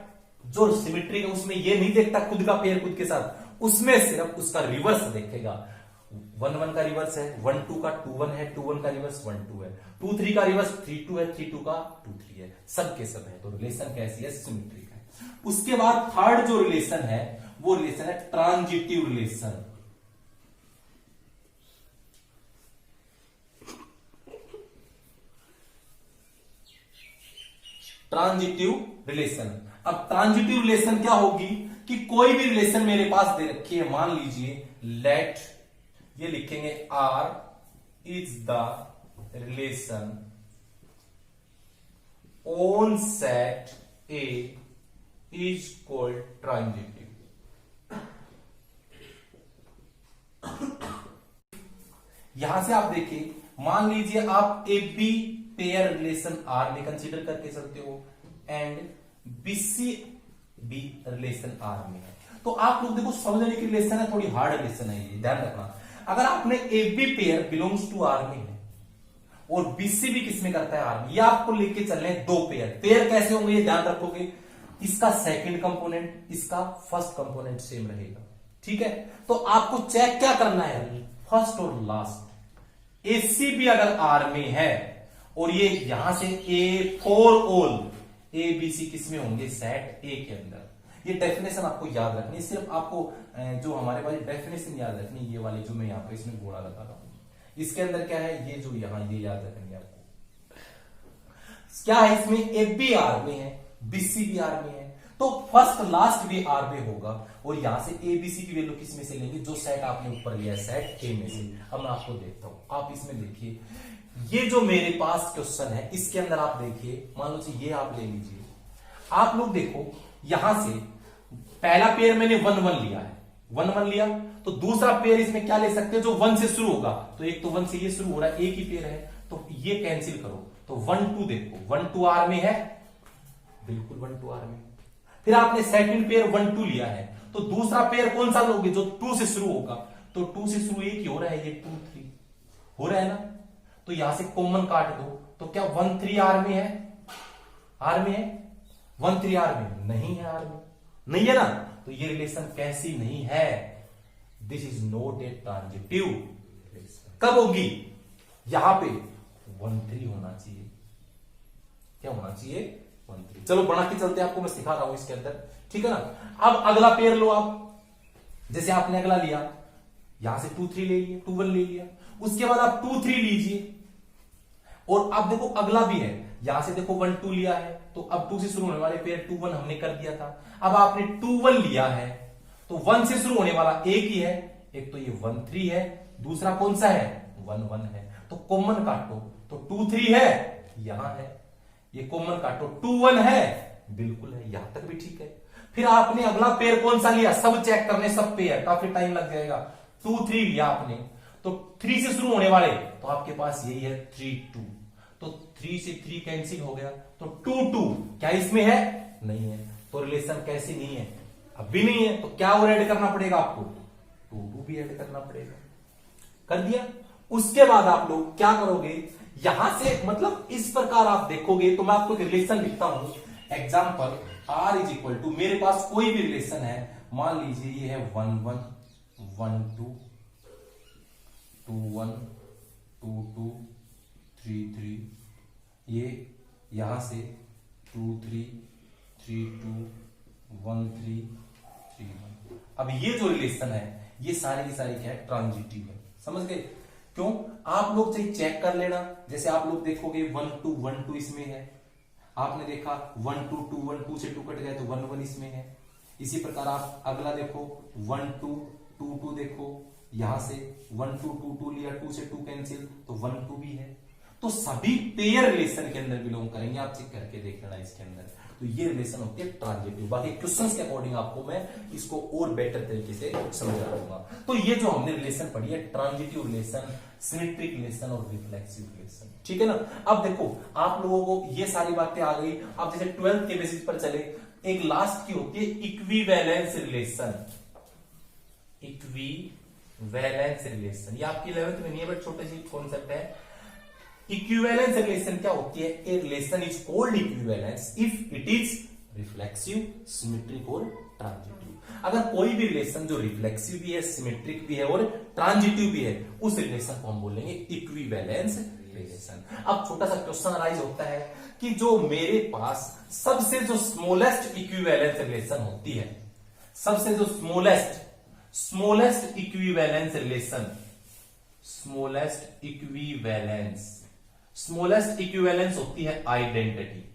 जो सिमेट्रिक है उसमें ये नहीं देखता खुद का पेयर खुद के साथ, उसमें सिर्फ उसका रिवर्स देखेगा। 1 1 का रिवर्स है, 1 2 का 2 1 है, 2 1 का रिवर्स 1 2 है, 2 3 का रिवर्स 3 2 है, 3 2 का 2 3 है, सब के सब है। तो रिलेशन कैसी है? सिमेट्रिक है। उसके बाद थर्ड जो रिलेशन है वो रिलेशन है ट्रांजिटिव रिलेशन। Transitive relation. अब ट्रांजिटिव रिलेशन क्या होगी कि कोई भी रिलेशन मेरे पास दे रखी है, मान लीजिए लेट, ये लिखेंगे R is the relation on set A is called transitive. यहां से आप देखिए, मान लीजिए आप A B pair relation R में कंसीडर करके चलते हो and BC B relation R में है, तो आप लोग देखो समझने की रिलेशन है, थोड़ी हार्ड रिलेशन है ये, ध्यान रखना। अगर आपने A B pair belongs to R में है और बीसी भी किसमें करता है? आर में, ये आपको लेके चलने दो पेयर। पेयर कैसे होंगे ये ध्यान रखोगे, इसका सेकंड कंपोनेंट, इसका फर्स्ट कंपोनेंट सेम रहेगा, ठीक है। तो आपको चेक क्या करना है? फर्स्ट और लास्ट। एसी भी अगर आर में है और ये यहां से A for all A B C किसमें होंगे? सेट ए के अंदर। ये डेफिनेशन आपको याद रखनी है, सिर्फ आपको जो हमारे पास डेफिनेशन याद रखनी, ये वाली जो मैं यहाँ पे इसमें घोड़ा लगा रहा हूं, इसके अंदर क्या है? ये जो यहाँ ये याद रखनी है आपको। क्या है इसमें? ए बी आर में है, बीसी भी आर में है, तो फर्स्ट लास्ट भी आर में होगा और यहां से ए बी सी की वैल्यू किस में से लेंगे? जो सेट आपने ऊपर लिया है सेट ए में से। अब मैं आपको देखता हूं, आप इसमें देखिए, ये जो मेरे पास क्वेश्चन है इसके अंदर आप देखिए, मान लो ये आप ले लीजिए, आप लोग देखो यहां से पहला पेयर मैंने 1 1 लिया है, 1 1 लिया, तो दूसरा पेयर इसमें क्या ले सकते हैं? जो 1 से शुरू होगा, तो एक तो 1 से ये शुरू हो रहा है, एक ही पेयर है, तो ये कैंसिल करो, तो 1 2 देखो, 1 2 आर में है, बिल्कुल 1 2 आर में। फिर आपने सेकंड पेयर 1 2 लिया है, तो दूसरा पेयर कौन सा लोगे? जो 2 से शुरू होगा, तो 2 से शुरू एक ही हो रहा है, ये 2 3 हो रहा है ना, तो यहां से कॉमन काट दो, तो क्या 1 3 आर में है? आर में है? 1 3 आर में नहीं है, आर में नहीं है ना, तो ये रिलेशन कैसी नहीं है? This is not a transitive relation. कब होगी? यहां पे 1 3 होना चाहिए, क्या होना चाहिए? 1 3। चलो बना के चलते, आपको मैं सिखा रहा हूं इसके अंदर, ठीक है ना। अब अगला पेयर लो आप, जैसे आपने अगला लिया, यहां से 2 3 ले लिया, 2 1 ले लिया, उसके बाद आप 2 3 लीजिए, और अब देखो अगला भी है, यहां से देखो 1 2 लिया है, तो अब 2 से शुरू होने वाले पेयर 2 1 हमने कर दिया था। अब आपने 2 1 लिया है, तो 1 से शुरू होने वाला एक ही है, एक तो ये 1 3 है, दूसरा कौन सा है? 1 1 है, तो कॉमन काटो, तो 2 3 है, यहां है, ये कॉमन काटो, 2 1 है, बिल्कुल है, यहां तक भी ठीक है। फिर आपने अगला पेयर कौन सा लिया? सब चेक करने, सब पेयर, काफी टाइम लग जाएगा। 2 3 लिया आपने, तो 3 से शुरू होने वाले, तो आपके पास यही है 3 2, तो 3 से 3 कैंसिल हो गया, तो 2 2 क्या इसमें है? नहीं है, तो रिलेशन कैसी नहीं है? अब भी नहीं है, तो क्या और ऐड करना पड़ेगा आपको? 2 2 भी ऐड करना पड़ेगा, कर दिया। उसके बाद आप लोग क्या करोगे? यहां से मतलब इस प्रकार आप देखोगे, तो मैं आपको रिलेशन लिखता हूं, example R is equal to, मेरे पास कोई भी रिलेशन है, मान लीजिए ये है 1 1 1 2 2 1 2 2 3 3, ये यहां से 2 3 3 2 1 3 3 1। अब ये जो रिलेशन है ये सारी की सारी क्या है? ट्रांजिटिव है, समझ गए? क्यों? आप लोग चाहिए चेक कर लेना, जैसे आप लोग देखोगे 1 2 1 2 इसमें है, आपने देखा 1 2 2 1 2 से 2 कट गया, तो 1 1 इसमें है। इसी प्रकार आप अगला देखो 1 2 2 2 देखो, यहां से 1 2 2 2 लिया, 2 से 2 कैंसिल, तो 1 2 भी है, तो सभी पेयर रिलेशन के अंदर बिलोंग करेंगे, आप चेक करके देख लेना इसके अंदर। तो ये रिलेशन होती है ट्रांजिटिव। बाकी क्वेश्चंस के अकॉर्डिंग आपको मैं इसको और बेटर तरीके से समझा दूंगा। तो ये जो हमने रिलेशन पढ़ी है, ट्रांजिटिव रिलेशन, सिमेट्रिक रिलेशन और रिफ्लेक्सिव रिलेशन, ठीक है ना। अब देखो आप लोगों को ये सारी बातें आ गई। अब जैसे 12th के बेसिस पर चले, एक लास्ट की होती है इक्विवेलेंस रिलेशन। इक्विवेलेंस रिलेशन ये आपकी 11th में नहीं है, बट छोटे सी कॉन्सेप्ट है। इक्विवेलेंस रिलेशन क्या होती है? A relation is called equivalence if it is reflexive, symmetric और ट्रांजिटिव। अगर कोई भी रिलेशन जो रिफ्लेक्सिव भी है, सिमेट्रिक भी है और ट्रांजिटिव भी है, उस रिलेशन को हम बोलेंगे इक्विवेलेंस रिलेशन। अब छोटा सा क्वेश्चन अराइज होता है कि जो मेरे पास सबसे जो स्मॉलेस्ट इक्विवेलेंस रिलेशन होती है, सबसे जो smallest equivalence relation, smallest equivalence होती है आइडेंटिटी।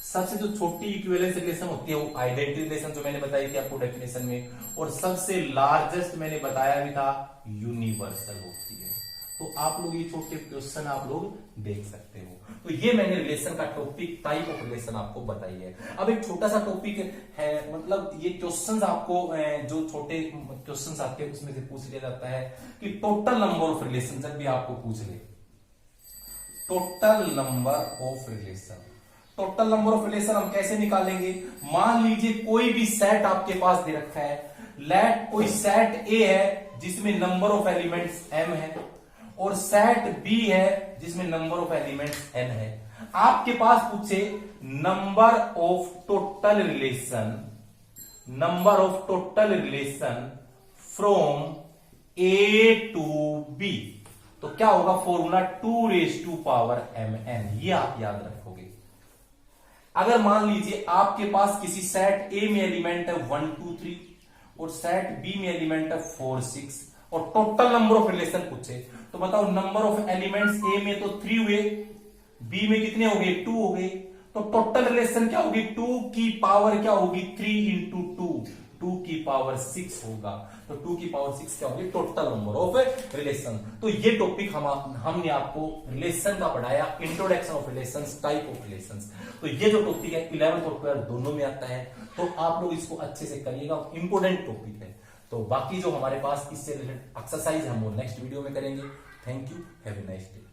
सबसे जो छोटी इक्विवेलेंस रिलेशन होती है वो आइडेंटिटी रिलेशन, जो मैंने बताई थी आपको डेफिनेशन में, और सबसे लार्जेस्ट मैंने बताया भी था यूनिवर्सल होती है। तो आप लोग ये छोटे क्वेश्चन आप लोग देख सकते हो। तो ये मैंने रिलेशन का टॉपिक, टाइप ऑफ रिलेशन आपको बताई है। अब एक छोटा सा टॉपिक है, मतलब ये क्वेश्चंस आपको जो छोटे क्वेश्चंस आते हैं उसमें से पूछ लिया जाता है कि टोटल नंबर ऑफ रिलेशन, जब भी आपको पूछ ले total number of relation, total number of relation हम कैसे निकालेंगे? मान लीजिए कोई भी सेट आपके पास दे रखा है, लेट कोई सेट ए है जिसमें नंबर ऑफ एलिमेंट्स m है, और सेट बी है जिसमें नंबर ऑफ एलिमेंट्स n है। आपके पास पूछे number of total relation from A to B, तो क्या होगा? फॉर्मूला 2⁻mn, ये आप याद रखोगे। अगर मान लीजिए आपके पास किसी सेट ए में एलिमेंट है 1 2 3 और सेट बी में एलिमेंट है 4 6 और टोटल नंबर ऑफ रिलेशन पूछे, तो बताओ नंबर ऑफ एलिमेंट्स ए में तो 3 हुए, बी में कितने हो गए? 2 हो गए। तो टोटल रिलेशन क्या होगी? 2 की पावर क्या होगी? 3 इंटू 2 की पावर 6 होगा। तो 2 की पावर 6 क्या होगी? Total number of relation. तो ये टॉपिक हमने आपको रिलेशन का पढ़ाया, introduction of relations, type of relations. तो ये जो टॉपिक है 11th और 12th दोनों में आता है, तो आप लोग इसको अच्छे से करिएगा, इंपोर्टेंट टॉपिक है। तो बाकी जो हमारे पास इससे रिलेटेड एक्सरसाइज हम वो नेक्स्ट वीडियो में करेंगे। Thank you, have a nice day.